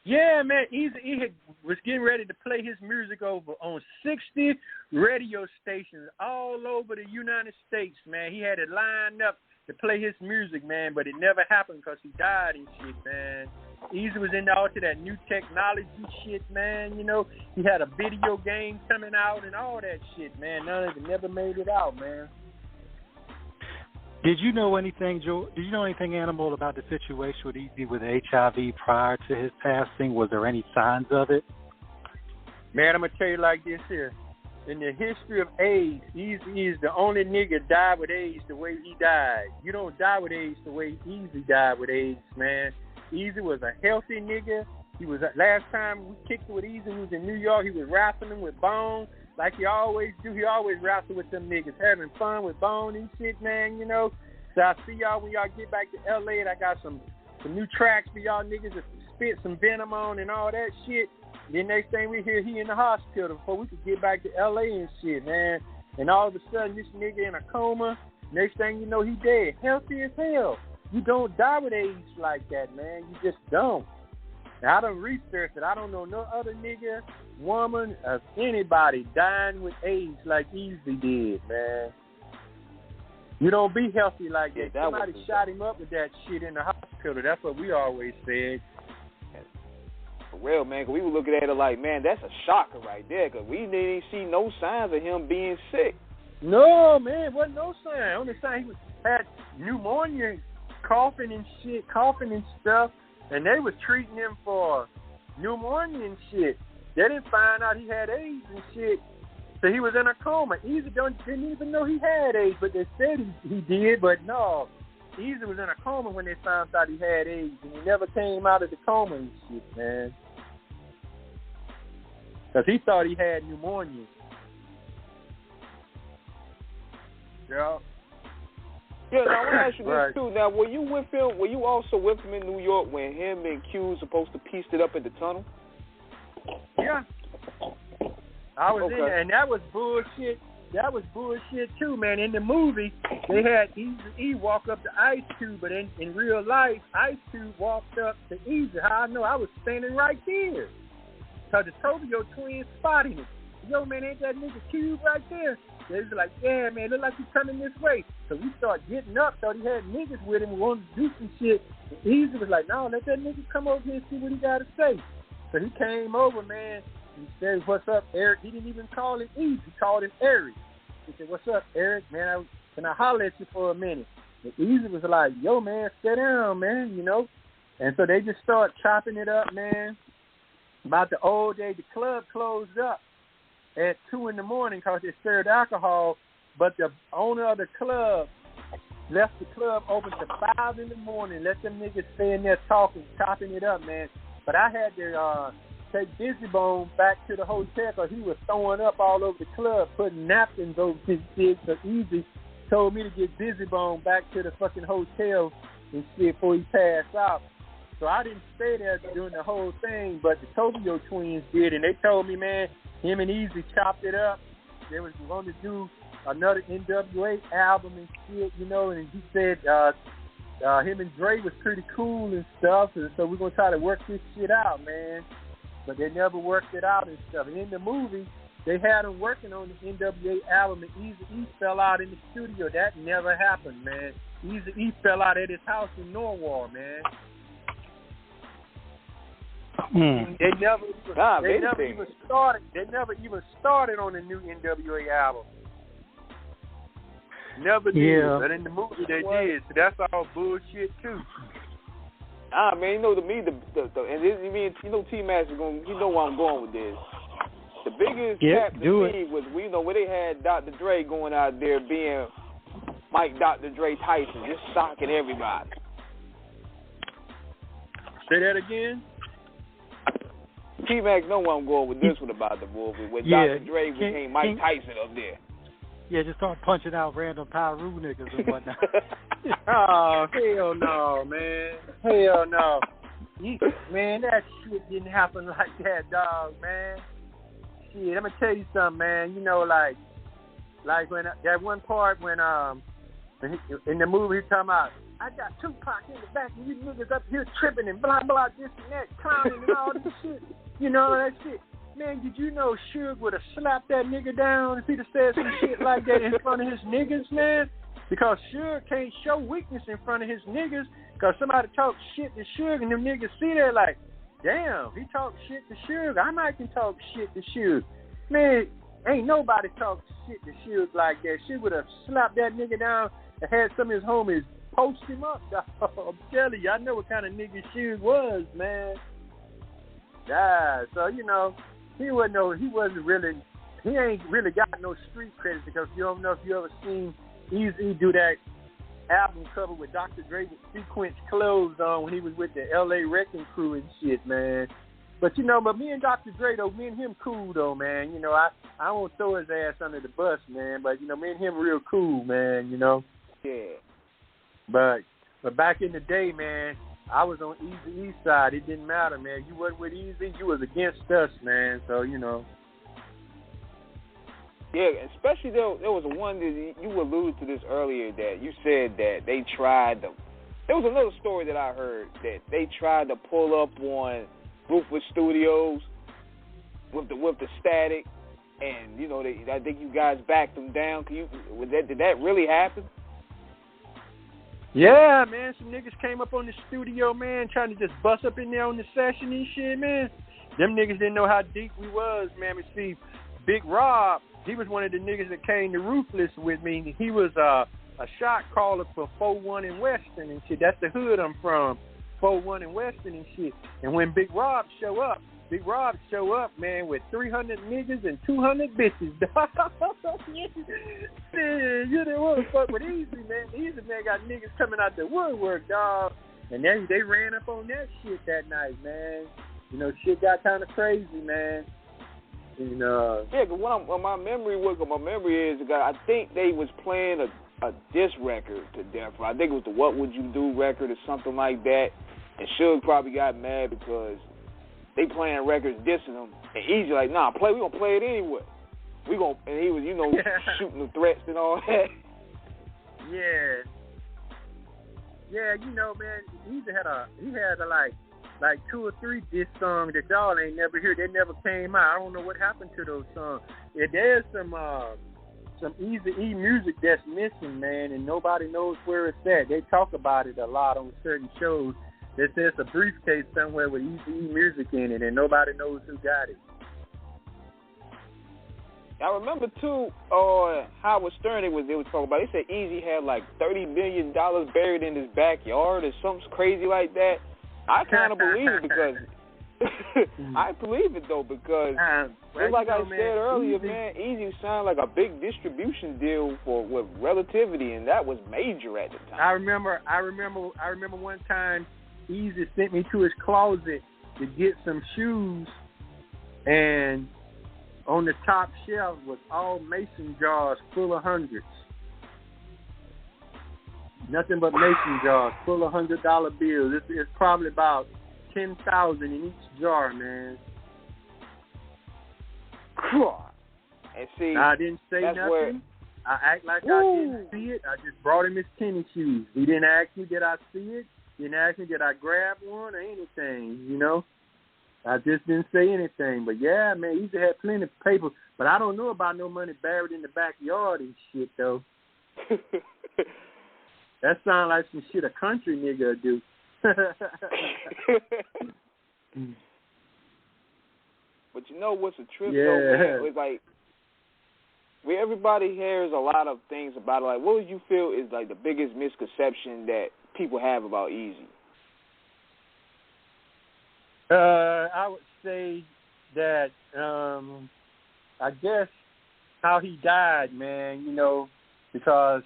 Yeah, man, Easy was getting ready to play his music over on 60 radio stations all over the United States, man. He had it lined up to play his music, man, but it never happened because he died and shit, man. Easy was into all to that new technology shit, man. He had a video game coming out and all that shit, man. None of it never made it out, man. Did you know anything, Joe? Did you know anything, Animal, about the situation with Easy with HIV prior to his passing? Was there any signs of it? Man, I'm going to tell you like this here. In the history of AIDS, Easy is the only nigga died with AIDS the way he died. You don't die with AIDS the way Easy died with AIDS, man. Easy was a healthy nigga. Last time we kicked it with Easy, he was in New York. He was wrestling with Bone like he always do. He always wrestle with them niggas, having fun with Bone and shit, man, So I see y'all when y'all get back to L.A. and I got some new tracks for y'all niggas to spit some venom on and all that shit. Then next thing we hear, he in the hospital before we could get back to L.A. and shit, man. And all of a sudden, this nigga in a coma. Next thing you know, he dead. Healthy as hell. You don't die with AIDS like that, man. You just don't. Now, I done researched it. I don't know no other nigga, woman, or anybody dying with AIDS like Easy did, man. You don't be healthy like that. Somebody shot him up with that shit in the hospital. That's what we always said. For real, man, because we were looking at it like, man, that's a shocker right there, because we didn't see no signs of him being sick. No, man, wasn't no sign. Only sign he had pneumonia, coughing and stuff, and they was treating him for pneumonia and shit. They didn't find out he had AIDS and shit, so he was in a coma. Easy didn't even know he had AIDS, but they said he did, but no. Easy was in a coma when they found out he had AIDS, and he never came out of the coma and shit, man. Because he thought he had pneumonia. Yeah. Yeah, now I want to ask you this, too. Now, were you with him? Were you also with him in New York when him and Q was supposed to piece it up in the tunnel? Yeah. I was in there, and that was bullshit. That was bullshit, too, man. In the movie, they had Easy walk up to Ice Cube, but in real life, Ice Cube walked up to Easy. How I know? I was standing right there. Because the Tokyo twins spotted him. Yo, man, ain't that nigga Cube right there? They was like, yeah, man, look like he's coming this way. So we started getting up, thought he had niggas with him, wanted to do some shit. And Easy was like, no, let that nigga come over here and see what he got to say. So he came over, man. He said, what's up, Eric? He didn't even call him Easy. He called him Eric. He said, what's up, Eric? Man, can I holler at you for a minute? And Easy was like, yo, man, sit down, man, you know. And so they just start chopping it up, man. About the old day, the club closed up at 2 in the morning because they served alcohol, but the owner of the club left the club open to 5 in the morning, let them niggas stay in there talking, chopping it up, man. But I had to take Busy Bone back to the hotel because he was throwing up all over the club, putting napkins over his dick. So Easy told me to get Busy Bone back to the fucking hotel and shit before he passed out. So I didn't stay there during the whole thing, but the Tokyo twins did, and they told me, man, him and Easy chopped it up. They was going to do another NWA album and shit, you know, and he said him and Dre was pretty cool and stuff, and so we're going to try to work this shit out, man. But they never worked it out and stuff. And in the movie, they had him working on the NWA album, and Eazy-E fell out in the studio. That never happened, man. Eazy-E fell out at his house in Norwalk, man. They never even started on the new NWA album. Never did, but in the movie they did. So that's all bullshit too. Man, you know, to me, and this, you know, T-Max is going. You know where I'm going with this. The biggest cap to me was, you know, where they had Dr. Dre going out there being Mike Dr. Dre Tyson, just socking everybody. Say that again. T-Max know where I'm going with this one about the movie, where Dr. Dre became Mike Tyson up there. Yeah, just start punching out random Pyru niggas and whatnot. Oh, hell no, man. Hell no. Man, that shit didn't happen like that, dog, man. Shit, let me tell you something, man. You know, like when that one part when in the movie he talking about, I got Tupac in the back and you niggas up here tripping and blah blah this and that, clowning and all this shit. You know that shit. Man, did you know Suge would have slapped that nigga down if he'd have said some shit like that in front of his niggas, man? Because Suge can't show weakness in front of his niggas because somebody talks shit to Suge and them niggas see that like, damn, he talks shit to Suge. I might can talk shit to Suge. Man, ain't nobody talk shit to Suge like that. Suge would have slapped that nigga down and had some of his homies post him up, dog. I'm telling you, I know what kind of nigga Suge was, man. Yeah, so, you know, he ain't really got no street credit because you don't know if you ever seen Eazy do that album cover with Dr. Dre with sequence clothes on when he was with the LA Wrecking Crew and shit, man. But, you know, me and Dr. Dre, though, me and him cool, though, man. You know, I won't throw his ass under the bus, man. But, you know, me and him real cool, man, you know. Yeah. But back in the day, man, I was on Eazy-E's side. It didn't matter, man. You wasn't with Eazy, you was against us, man. So, you know. Yeah, especially there was one that you alluded to this earlier that you said that they tried to. There was another story that I heard that they tried to pull up on Ruthless Studios with the static, and you know I think you guys backed them down. Did that really happen? Yeah, man. Some niggas came up on the studio, man, trying to just bust up in there on the session and shit, man. Them niggas didn't know how deep we was, man. We see Big Rob. He was one of the niggas that came to Ruthless with me. He was a shot caller for 4-1 and Western and shit. That's the hood I'm from, 4-1 and Western and shit. And when Big Rob show up, man, with 300 niggas and 200 bitches. Yeah, you didn't want to fuck with Eazy, man. Eazy, man, got niggas coming out the woodwork, dog. And then they ran up on that shit that night, man. You know, shit got kind of crazy, man. And, yeah, because my memory is, I think they was playing a diss record to Death Row. I think it was the What Would You Do record or something like that. And Suge probably got mad because they playing records dissing him. And Eazy like, nah, we gonna play it anyway. And he was, you know, shooting the threats and all that. Yeah. Yeah, you know, man, Eazy had like 2 or 3 diss songs that y'all ain't never heard. They never came out. I don't know what happened to those songs. Yeah, there's some Eazy-E music that's missing, man, and nobody knows where it's at. They talk about it a lot on certain shows. They say it's a briefcase somewhere with Eazy-E music in it, and nobody knows who got it. I remember too, Howard Stern, they was talking about. They said Easy had like $30 million buried in his backyard or something crazy like that. I kind of believe it because I believe it though because like I said earlier, man, Easy signed like a big distribution deal with Relativity, and that was major at the time. I remember one time Easy sent me to his closet to get some shoes, and on the top shelf was all mason jars full of hundreds. Nothing but mason jars full of $100 bills. It's probably about 10,000 in each jar, man. And see, I didn't say nothing. I act like I didn't see it. I just brought him his tennis shoes. He didn't ask me did I see it. Didn't ask me did I grab one or anything, you know. I just didn't say anything. But yeah, man, he had plenty of paper. But I don't know about no money buried in the backyard and shit, though. That sounds like some shit a country nigga would do. But you know what's a trip though, man? It's like where everybody hears a lot of things about it. Like, what would you feel is like the biggest misconception that people have about Easy? I would say that I guess how he died, man. You know, because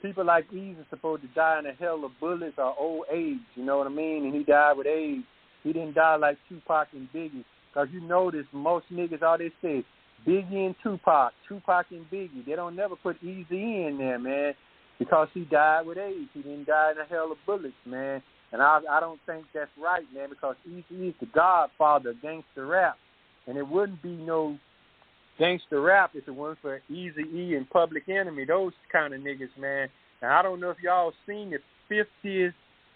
people like Easy are supposed to die in a hell of bullets or old age, you know what I mean? And he died with AIDS. He didn't die like Tupac and Biggie. Because you notice most niggas, all they say is Biggie and Tupac and Biggie. They don't never put Easy in there, man, because he died with AIDS. He didn't die in a hell of bullets, man. And I don't think that's right, man, because Easy is the godfather of gangster rap. And it wouldn't be no gangster rap if it weren't for Eazy-E and Public Enemy, those kind of niggas, man. And I don't know if y'all seen the 50th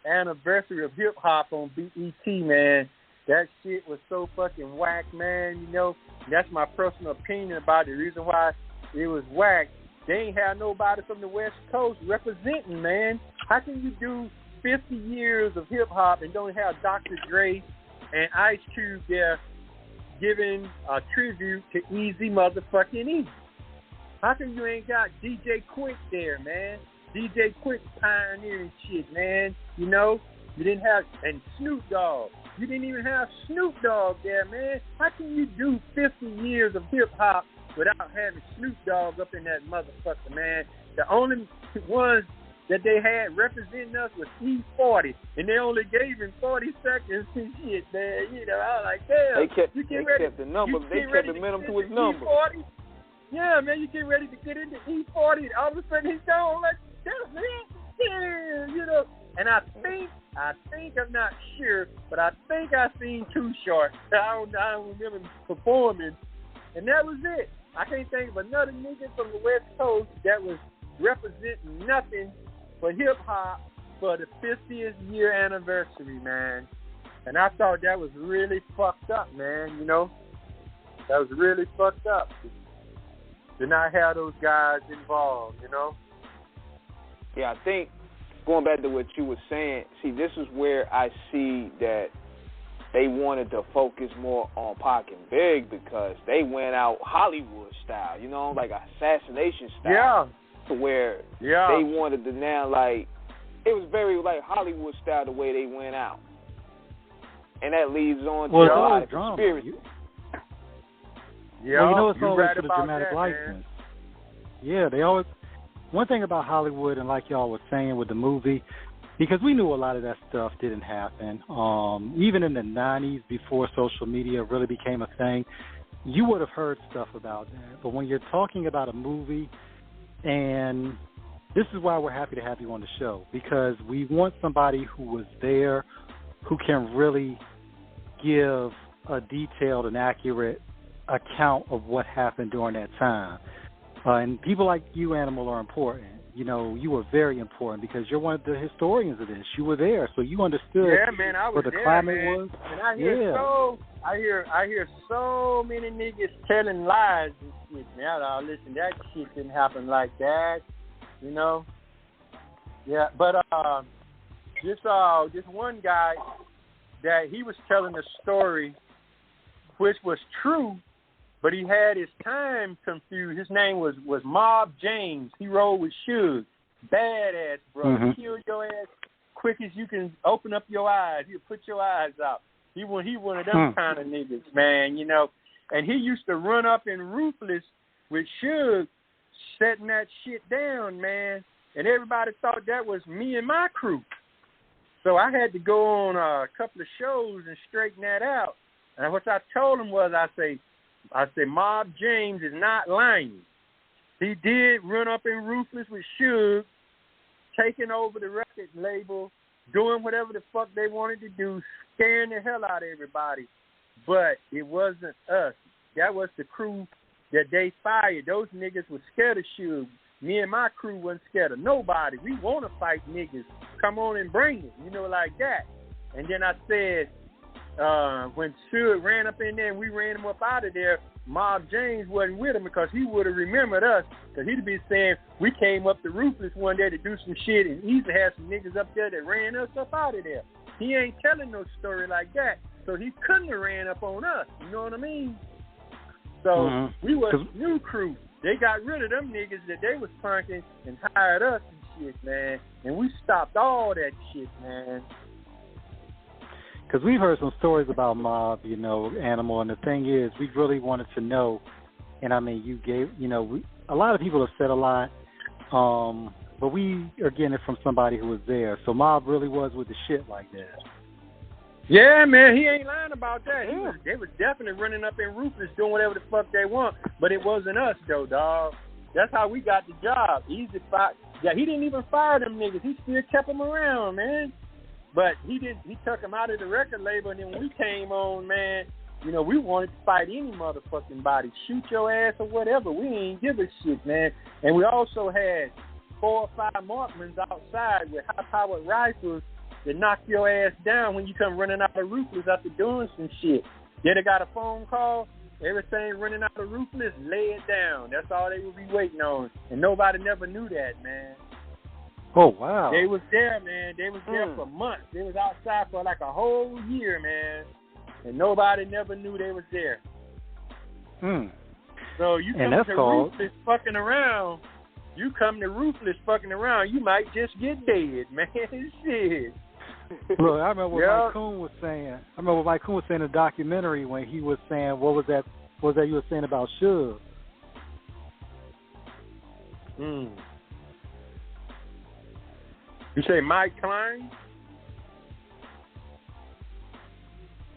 anniversary of hip-hop on BET, man. That shit was so fucking whack, man, you know. That's my personal opinion about it. The reason why it was whack, they ain't have nobody from the West Coast representing, man. How can you do 50 years of hip-hop and don't have Dr. Dre and Ice Cube there giving a tribute to Easy motherfucking E? How come you ain't got DJ Quick there, man? DJ Quick pioneering shit, man. You know, you didn't have, and Snoop Dogg. You didn't even have Snoop Dogg there, man. How can you do 50 years of hip-hop without having Snoop Dogg up in that motherfucker, man? The only ones that they had representing us was E40, and they only gave him 40 seconds and shit, man. You know, I was like, damn. They kept the number. They kept the minimum to his number. E40? Yeah, man, you get ready to get into E40, and all of a sudden he's gone like, that's it. Yeah, you know. And I think, I'm not sure, but I think I seen Too Short. I don't remember him performing, and that was it. I can't think of another nigga from the West Coast that was representing nothing for hip-hop for the 50th year anniversary, man. And I thought that was really fucked up, man, you know. That was really fucked up to not have those guys involved, you know. Yeah, I think, going back to what you were saying, see, this is where I see that they wanted to focus more on Pac and Big because they went out Hollywood style, you know, like assassination style. Yeah. To where they wanted to now, like, it was very, like, Hollywood style the way they went out. And that leads on to a lot of conspiracy. Yeah, well, you know, it's always for the dramatic license. Yeah, they always... One thing about Hollywood, and like y'all was saying with the movie, because we knew a lot of that stuff didn't happen. Even in the 90s, before social media really became a thing, you would have heard stuff about that. But when you're talking about a movie, and this is why we're happy to have you on the show, because we want somebody who was there, who can really give a detailed and accurate account of what happened during that time. And people like you, Animal, are important. You know, you were very important because you're one of the historians of this. You were there, so you understood what the climate was. And I hear so many niggas telling lies and shit. Now, listen, that shit didn't happen like that. You know? Yeah, but this one guy that he was telling a story which was true, but he had his time confused. His name was Mob James. He rolled with Suge. Badass, bro. Mm-hmm. Kill your ass quick as you can open up your eyes. He'll put your eyes out. He one of them kind of niggas, man, you know. And he used to run up in Ruthless with Suge, setting that shit down, man. And everybody thought that was me and my crew. So I had to go on a couple of shows and straighten that out. And what I told him was, I say, Mob James is not lying. He did run up in Ruthless with Suge, taking over the record label, doing whatever the fuck they wanted to do, scaring the hell out of everybody. But it wasn't us. That was the crew that they fired. Those niggas were scared of Suge. Me and my crew wasn't scared of nobody. We want to fight niggas. Come on and bring it, you know, like that. And then I said, when Suge ran up in there and we ran him up out of there, Mob James wasn't with him because he would have remembered us. Because he'd be saying, we came up to Ruthless one day to do some shit, and he used to have some niggas up there that ran us up out of there. He ain't telling no story like that. So he couldn't have ran up on us. You know what I mean? So we was new crew. They got rid of them niggas that they was punking and hired us and shit, man. And we stopped all that shit, man. Because we've heard some stories about Mob, you know, Animal, and the thing is, we really wanted to know, and I mean, you gave, you know, a lot of people have said a lot, but we are getting it from somebody who was there. So Mob really was with the shit like that. Yeah, man, he ain't lying about that. They was definitely running up in Ruthless doing whatever the fuck they want, but it wasn't us, though, dog. That's how we got the job. Easy fire. Yeah, he didn't even fire them niggas. He still kept them around, man. But he took him out of the record label, and then when we came on, man, you know, we wanted to fight any motherfucking body. Shoot your ass or whatever. We ain't give a shit, man. And we also had 4 or 5 marksmen outside with high-powered rifles that knock your ass down when you come running out of Ruthless after doing some shit. Then they got a phone call, everything running out of Ruthless, lay it down. That's all they would be waiting on. And nobody never knew that, man. Oh, wow. They was there, man. They was there for months. They was outside for like a whole year, man. And nobody never knew they was there. So you come to Ruthless fucking around, you might just get dead, man. Shit. Look, I remember what Mike Coon was saying. I remember what Mike Coon was saying in the documentary when he was saying, what was that you were saying about Suge? You say Mike Klein?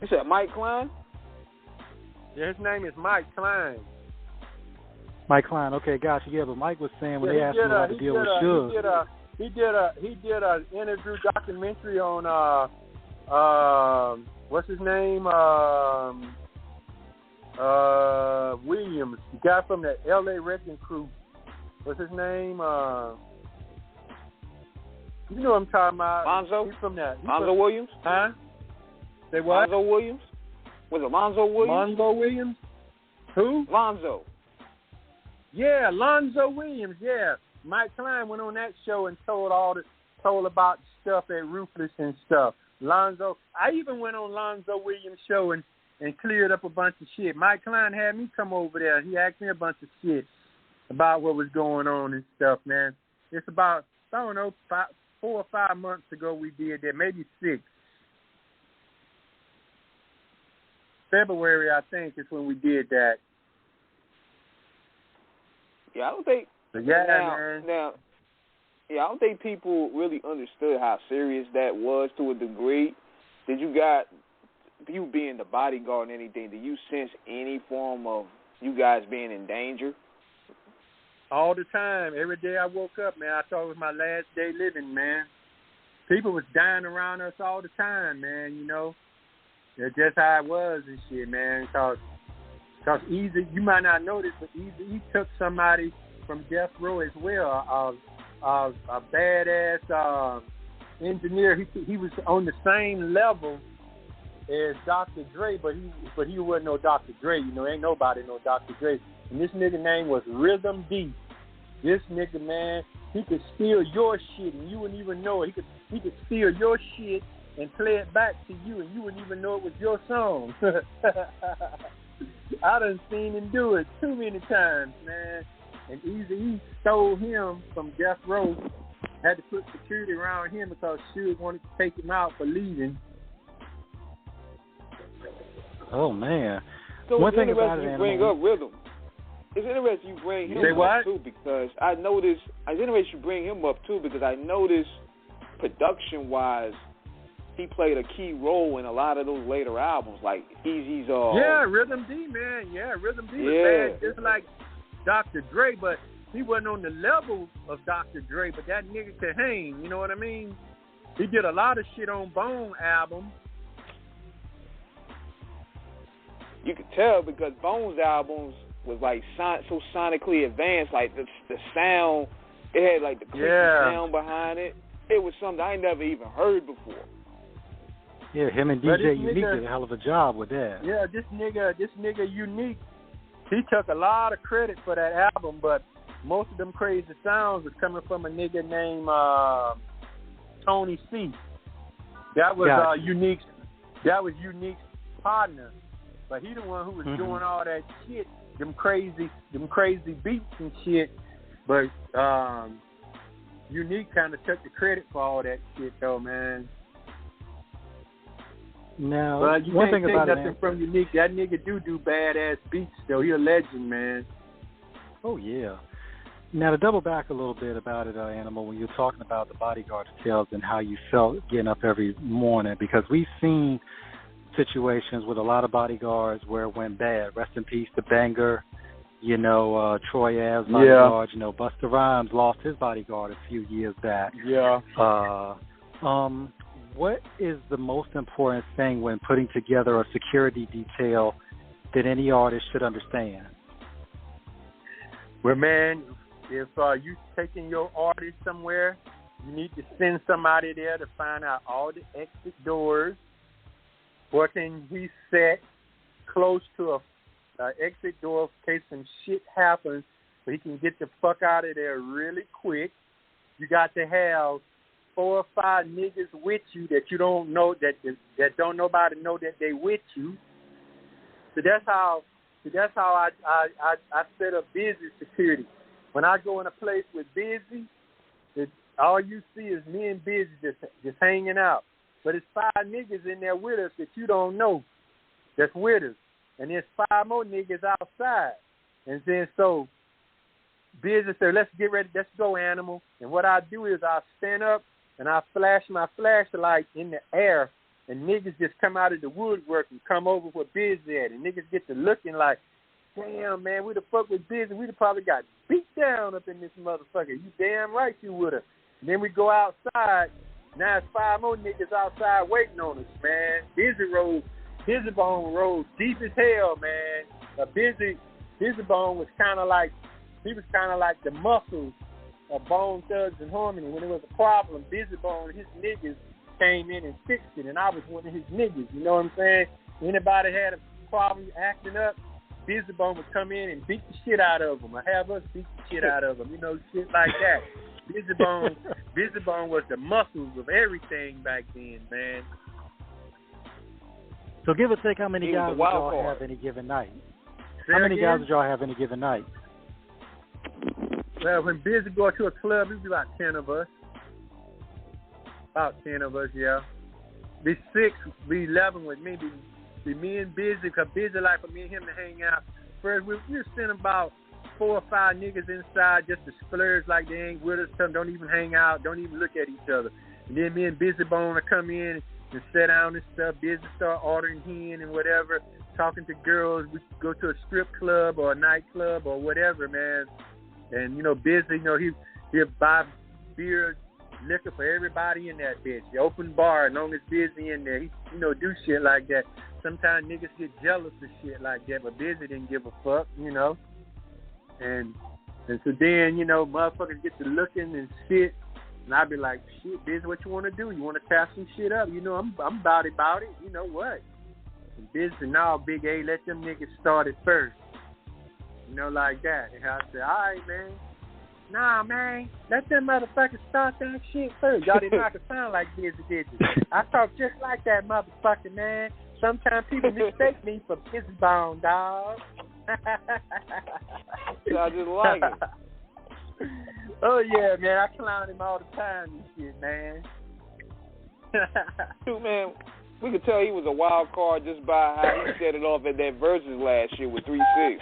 You said Mike Klein? Yeah, his name is Mike Klein. Mike Klein, okay, gotcha. Yeah, but Mike was saying when they asked him how to deal with Suge. He did a interview documentary on what's his name? Williams, the guy from the LA Wrecking Crew. What's his name? You know what I'm talking about? Lonzo? He's from that. Lonzo Williams? Huh? Say what? Lonzo Williams? Was it Lonzo Williams? Lonzo Williams? Who? Lonzo. Yeah, Lonzo Williams, yeah. Mike Klein went on that show and told about stuff at Ruthless and stuff. Lonzo, I even went on Lonzo Williams' show and cleared up a bunch of shit. Mike Klein had me come over there. He asked me a bunch of shit about what was going on and stuff, man. It's about, I don't know, 4 or 5 months ago we did that, maybe 6. February, I think, is when we did that. Yeah, I don't think. Man. I don't think people really understood how serious that was to a degree. Did you being the bodyguard and anything, did you sense any form of you guys being in danger? All the time. Every day I woke up, man, I thought it was my last day living, man. People was dying around us all the time, man, you know. That's just how it was and shit, man. Because Easy, you might not know this, but Easy, he took somebody from death row as well, a badass engineer. He was on the same level as Dr. Dre, but he wasn't no Dr. Dre. You know, ain't nobody no Dr. Dre. And this nigga name was Rhythm D. This nigga, man, he could steal your shit and you wouldn't even know it. He could steal your shit and play it back to you and you wouldn't even know it was your song. I done seen him do it too many times, man. And Eazy-E stole him from Death Row. Had to put security around him because Suge wanted to take him out for leaving. Oh, man. So One it's thing about interesting it, you bring up Rhythm. It's interesting you bring him up, too, because I noticed, it's interesting you bring him up, too, because I noticed production-wise, he played a key role in a lot of those later albums, like Eazy's. Yeah, Rhythm D, man. Yeah, Rhythm D was bad, just like Dr. Dre, but he wasn't on the level of Dr. Dre, but that nigga could hang, you know what I mean? He did a lot of shit on Bone album. You could tell because Bone's albums was like so sonically advanced, like the sound, it had like the creepy sound behind it. It was something I never even heard before. Yeah, him and DJ Unique did a hell of a job with that. Yeah, this nigga Unique, he took a lot of credit for that album, but most of them crazy sounds was coming from a nigga named Tony C. That was Unique's. That was Unique's partner, but he the one who was doing all that shit, them crazy beats and shit. But Unique kind of took the credit for all that shit, though, man. Now, but you one can't thing take about nothing from Unique. That nigga do badass beats, though. He a legend, man. Oh, yeah. Now, to double back a little bit about it, Animal, when you're talking about the bodyguard details and how you felt getting up every morning, because we've seen situations with a lot of bodyguards where it went bad. Rest in peace to Banger, Troy Ave's bodyguard. Busta Rhymes lost his bodyguard a few years back. Yeah. What is the most important thing when putting together a security detail that any artist should understand? Well, man, if you taking your artist somewhere, you need to send somebody there to find out all the exit doors. What can he set close to a exit door in case some shit happens, so he can get the fuck out of there really quick. You got to have 4 or 5 niggas with you that you don't know that don't nobody know that they with you. So that's how I set up Busy security. When I go in a place with Busy, all you see is me and Busy just hanging out. But it's 5 niggas in there with us that you don't know that's with us. And there's 5 more niggas outside. And then so Busy said, let's get ready, let's go, Animal. And what I do is I stand up and I flash my flashlight in the air, and niggas just come out of the woodwork and come over where Busy at. And niggas get to looking like, damn, man, we the fuck with Busy. We'd have probably got beat down up in this motherfucker. You damn right you would have. And then we go outside. Now it's 5 more niggas outside waiting on us, man. Busy Bone rode deep as hell, man. Busy Bone was kind of like the muscles of Bone Thugs and Harmony. When there was a problem, Busy Bone and his niggas came in and fixed it, and I was one of his niggas. You know what I'm saying? Anybody had a problem acting up, Busy Bone would come in and beat the shit out of them, or have us beat the shit out of them. Shit like that. Busy Bone was the muscles of everything back then, man. So give or take, how many guys would y'all have any given night? How many guys would y'all have any given night? Well, when Busy go to a club, it'd be about 10 of us. About 10 of us, yeah. Be 6, be 11 with me. Be me and Busy, because Busy like for me and him to hang out. First, we'll send about 4 or 5 niggas inside just to splurge like they ain't with us. Don't even hang out. Don't even look at each other. And then me and Busy Bone will come in and sit down and stuff. Busy start ordering hen and whatever, talking to girls. We go to a strip club or a nightclub or whatever, man. And, Busy, he'll buy beer, liquor for everybody in that bitch. The open bar, as long as Busy in there, he, do shit like that. Sometimes niggas get jealous of shit like that, but Busy didn't give a fuck, And so then, motherfuckers get to looking and shit. And I'd be like, shit, Busy, what you want to do? You want to tap some shit up? I'm about it. You know what? And Busy, now, Big A, let them niggas start it first. Like that. And I said, all right, man. Nah, man, let them motherfuckers start that shit first. Y'all didn't know I could sound like Busy, did you? I talk just like that motherfucker, man. sometimes people mistake me for Busy Bone, dog. I just like it. Oh, yeah, man. I clown him all the time and shit, man. Dude, man, we could tell he was a wild card just by how he set it off at that Versus last year with 3-6.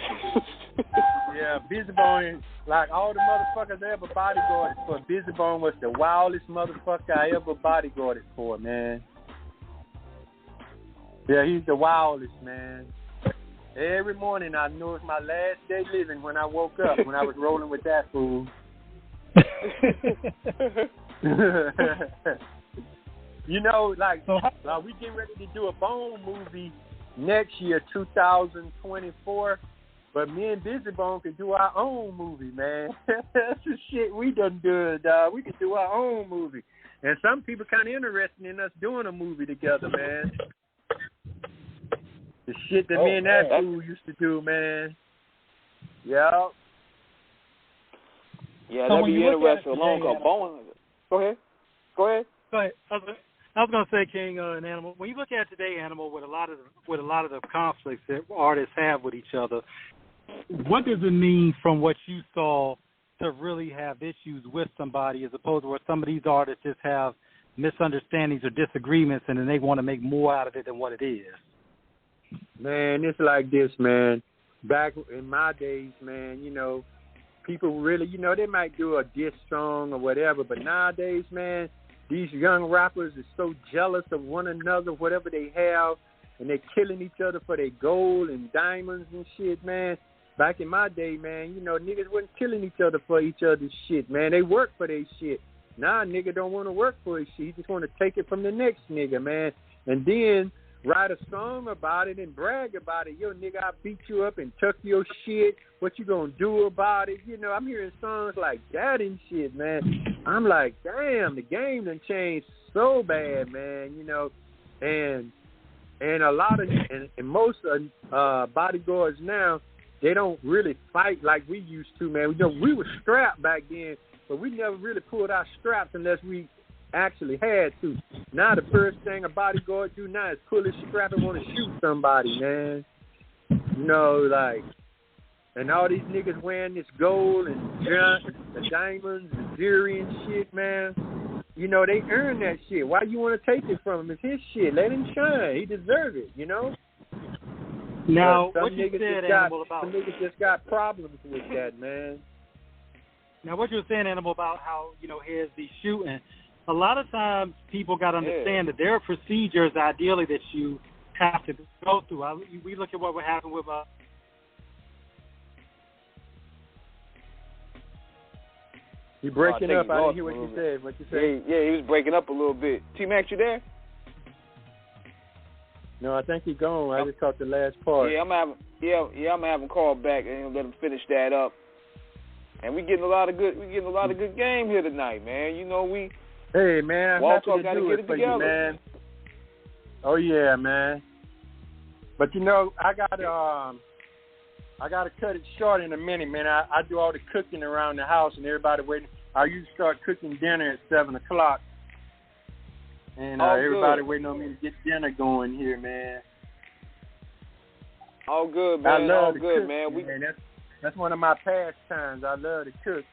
Yeah, Busy Bone, like all the motherfuckers I ever bodyguarded for, Busy Bone was the wildest motherfucker I ever bodyguarded for, man. Yeah, he's the wildest, man. Every morning I knew it was my last day living when I woke up, when I was rolling with that fool. You know, like we getting ready to do a Bone movie next year, 2024. But me and Busy Bone could do our own movie, man. That's the shit we done did, dog. We could do our own movie. And some people kind of interested in us doing a movie together, man. The shit that me and that fool used to do, man. Yeah. Yeah, that'd be interesting. Along with Bone. Go ahead. I was gonna say, King and Animal. When you look at today, Animal, with a lot of the conflicts that artists have with each other, what does it mean from what you saw to really have issues with somebody, as opposed to where some of these artists just have misunderstandings or disagreements, and then they want to make more out of it than what it is? Man, it's like this, man. Back in my days, man, you know, people really, you know, they might do a diss song or whatever, but nowadays, man, these young rappers are so jealous of one another, whatever they have, and they're killing each other for their gold and diamonds and shit, man. Back in my day, man, you know, niggas wasn't killing each other for each other's shit, man. They work for their shit. Now a nigga don't want to work for his shit. He just want to take it from the next nigga, man. And then write a song about it and brag about it. Yo, nigga, I beat you up and took your shit. What you gonna do about it? You know, I'm hearing songs like that and shit, man. I'm like, damn, the game done changed so bad, man. You know, and a lot of and most bodyguards now, they don't really fight like we used to, man. You know, we were strapped back then, but we never really pulled our straps unless we actually had to. Now the first thing a bodyguard do now is pull his strap and want to shoot somebody, man. You know, like, and all these niggas wearing this gold and the diamonds, the jewelry and shit, man. You know, they earn that shit. Why you want to take it from him? It's his shit. Let him shine. He deserve it, you know? Now, what you said, Animal, about... Some niggas just got problems with that, man. Now, what you were saying, Animal, about how, you know, here's the shooting, a lot of times people got to understand that there are procedures, ideally, that you have to go through. We look at what would happen with... You breaking up. I didn't hear what you said. What you said? Yeah, he was breaking up a little bit. T-Mac, you there? No, I think he's gone. I just caught the last part. Yeah, I'm gonna have him call back and let him finish that up. And we getting a lot of good game here tonight, man. You know we. Hey man, I'm happy to do it for you, man. Oh yeah, man. But you know, I gotta cut it short in a minute, man. I do all the cooking around the house and everybody waiting. I usually start cooking dinner at 7:00. And everybody waiting on me to get dinner going here, man. All good, man. I love all to good, cook, man. That's one of my pastimes. I love to cook.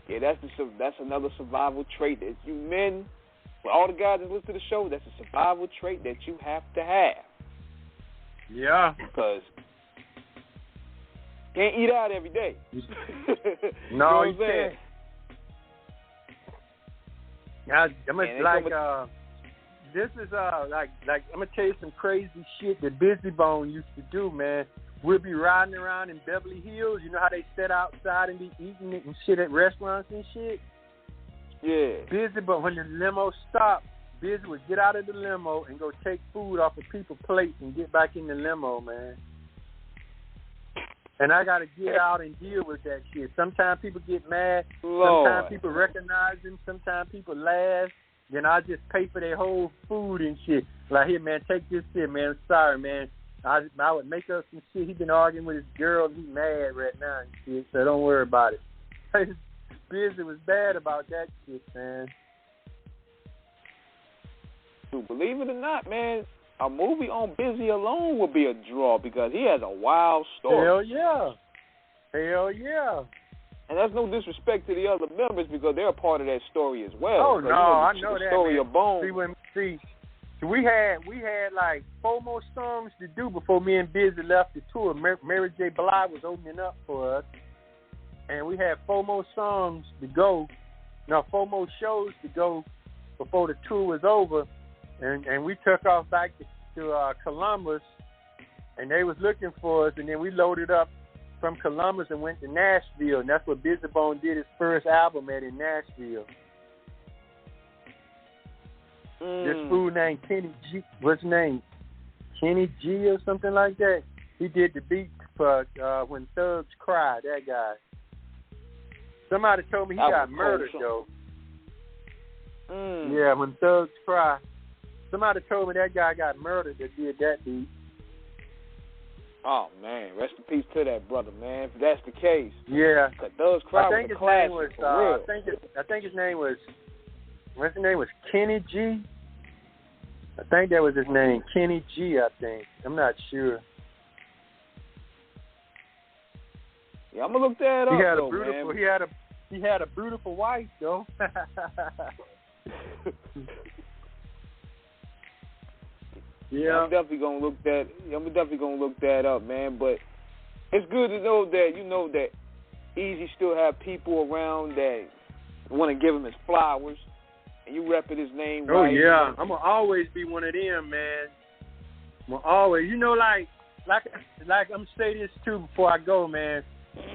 Yeah, that's another survival trait that you men, for all the guys that listen to the show, that's a survival trait that you have to have. Yeah. Because can't eat out every day. No, you can't. This is like I'm gonna tell you some crazy shit that Busy Bone used to do, man. We'll be riding around in Beverly Hills. You know how they sit outside and be eating it and shit at restaurants and shit? Yeah. Busy, but when the limo stopped, Busy would get out of the limo and go take food off of people's plates and get back in the limo, man. And I got to get out and deal with that shit. Sometimes people get mad. Lord. Sometimes people recognize him. Sometimes people laugh. Then I just pay for their whole food and shit. Like, here, man, take this shit, man. Sorry, man. I would make up some shit. He been arguing with his girl. He mad right now and shit, so don't worry about it. Busy was bad about that shit, man. Dude, believe it or not, man, a movie on Busy alone would be a draw because he has a wild story. Hell yeah. Hell yeah. And that's no disrespect to the other members because they're a part of that story as well. Oh, no, I know the that, story man. of Bone. We had like 4 more songs to do before me and Busy left the tour. Mary J. Blige was opening up for us. And we had 4 more songs to go. No, 4 more shows to go before the tour was over. And we took off back to Columbus. And they was looking for us. And then we loaded up from Columbus and went to Nashville. And that's where Busy Bone did his first album at in Nashville. This fool named Kenny G. What's his name? Kenny G or something like that. He did the beat for When Thugs Cry, that guy. Somebody told me he got murdered, though. Yeah, When Thugs Cry. Somebody told me that guy got murdered that did that beat. Oh, man. Rest in peace to that brother, man, if that's the case. Yeah. Because Thugs Cry was a classic, for real. I think his name was... What's his name? Was Kenny G? I think that was his name. Kenny G, I think. I'm not sure. Yeah, I'm gonna look that up. He had a beautiful wife, though. Yeah. I'm definitely gonna look that up, man. But it's good to know that Easy still have people around that want to give him his flowers. You repping his name right. Oh, yeah. I'm going to always be one of them, man. I'm going to always. Like I'm going to say this, too, before I go, man.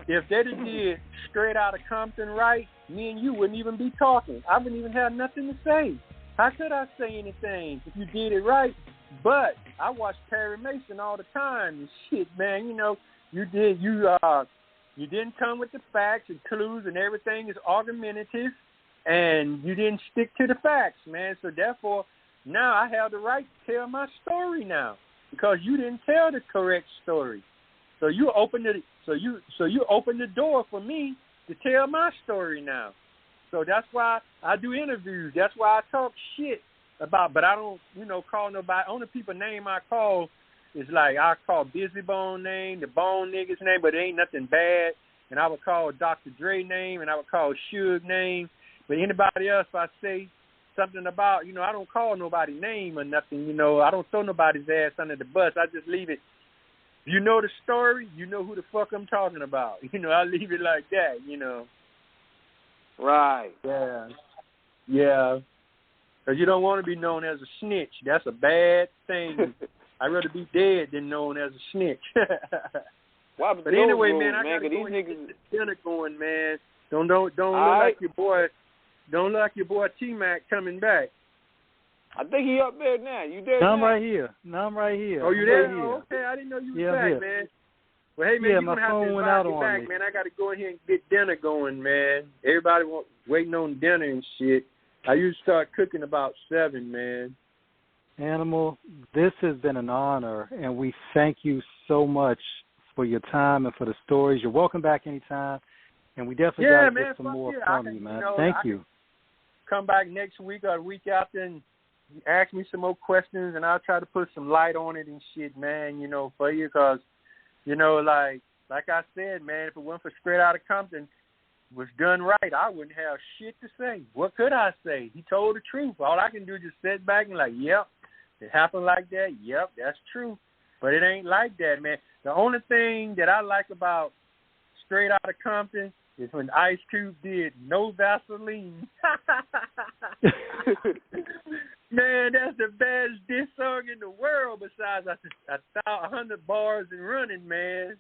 If they did Straight Outta Compton right, me and you wouldn't even be talking. I wouldn't even have nothing to say. How could I say anything if you did it right? But I watch Perry Mason all the time and shit, man. You didn't come with the facts and clues and everything is argumentative. And you didn't stick to the facts, man. So therefore, now I have the right to tell my story now because you didn't tell the correct story. So you opened the door for me to tell my story now. So that's why I do interviews. That's why I talk shit about. But I don't, call nobody. Only people name I call is like I call Busy Bone name, the Bone niggas name, but it ain't nothing bad. And I would call Dr. Dre name, and I would call Suge name. But anybody else, if I say something about, I don't call nobody name or nothing, I don't throw nobody's ass under the bus. I just leave it. If you know the story, you know who the fuck I'm talking about. I leave it like that, Right. Yeah. Yeah. Because you don't want to be known as a snitch. That's a bad thing. I'd rather be dead than known as a snitch. But anyway, man, I got to go and get the dinner going, man. Don't look like your boy. Don't like your boy T-Mac coming back. I think he up there now. You there? I'm right here. Oh, you there? Oh, okay. I didn't know you was back, man. Well, hey, man, you're going to have to invite me back, man. I got to go in here and get dinner going, man. Everybody waiting on dinner and shit. I usually start cooking about 7, man. Animal, this has been an honor, and we thank you so much for your time and for the stories. You're welcome back anytime, and we definitely got to get some more from you, man. Thank you. Come back next week or the week after and ask me some more questions, and I'll try to put some light on it and shit, man, for you, because, like I said, man, if it wasn't for Straight Outta Compton was done right, I wouldn't have shit to say. What could I say? He told the truth. All I can do is just sit back and yep, it happened like that. Yep, that's true. But it ain't like that, man. The only thing that I like about Straight Outta Compton is when Ice Cube did No Vaseline. Man, that's the best diss song in the world besides 100 bars and running, man.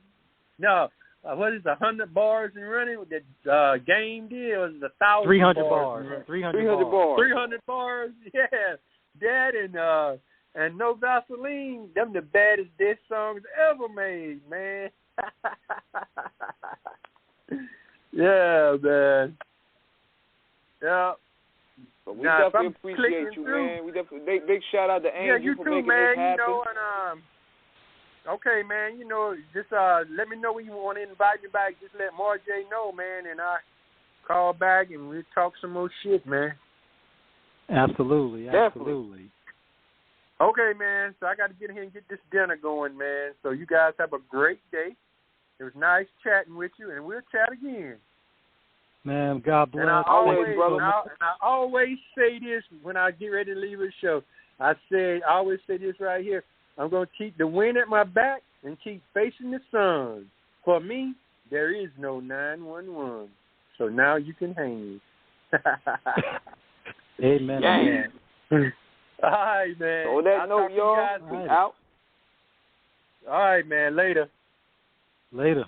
No, what is 100 bars and running? That Game did was 1,000 300 bars. 300 bars. 300 bars, yeah. That and No Vaseline, them the baddest diss songs ever made, man. Yeah, man. Yeah. But we definitely appreciate you, man. We definitely big shout out to Angel for making this happen. Okay, man. Just let me know when you want to invite me back. Just let Marjay know, man, and I call back and we'll talk some more shit, man. Absolutely. Okay, man. So I got to get in here and get this dinner going, man. So you guys have a great day. It was nice chatting with you, and we'll chat again. Man, God bless. And I always say this when I get ready to leave the show. I always say this right here. I'm going to keep the wind at my back and keep facing the sun. For me, there is no 911. So now you can hang. Amen. Gang. All right, man. On that note, y'all, we out. All right, man. Later. Later.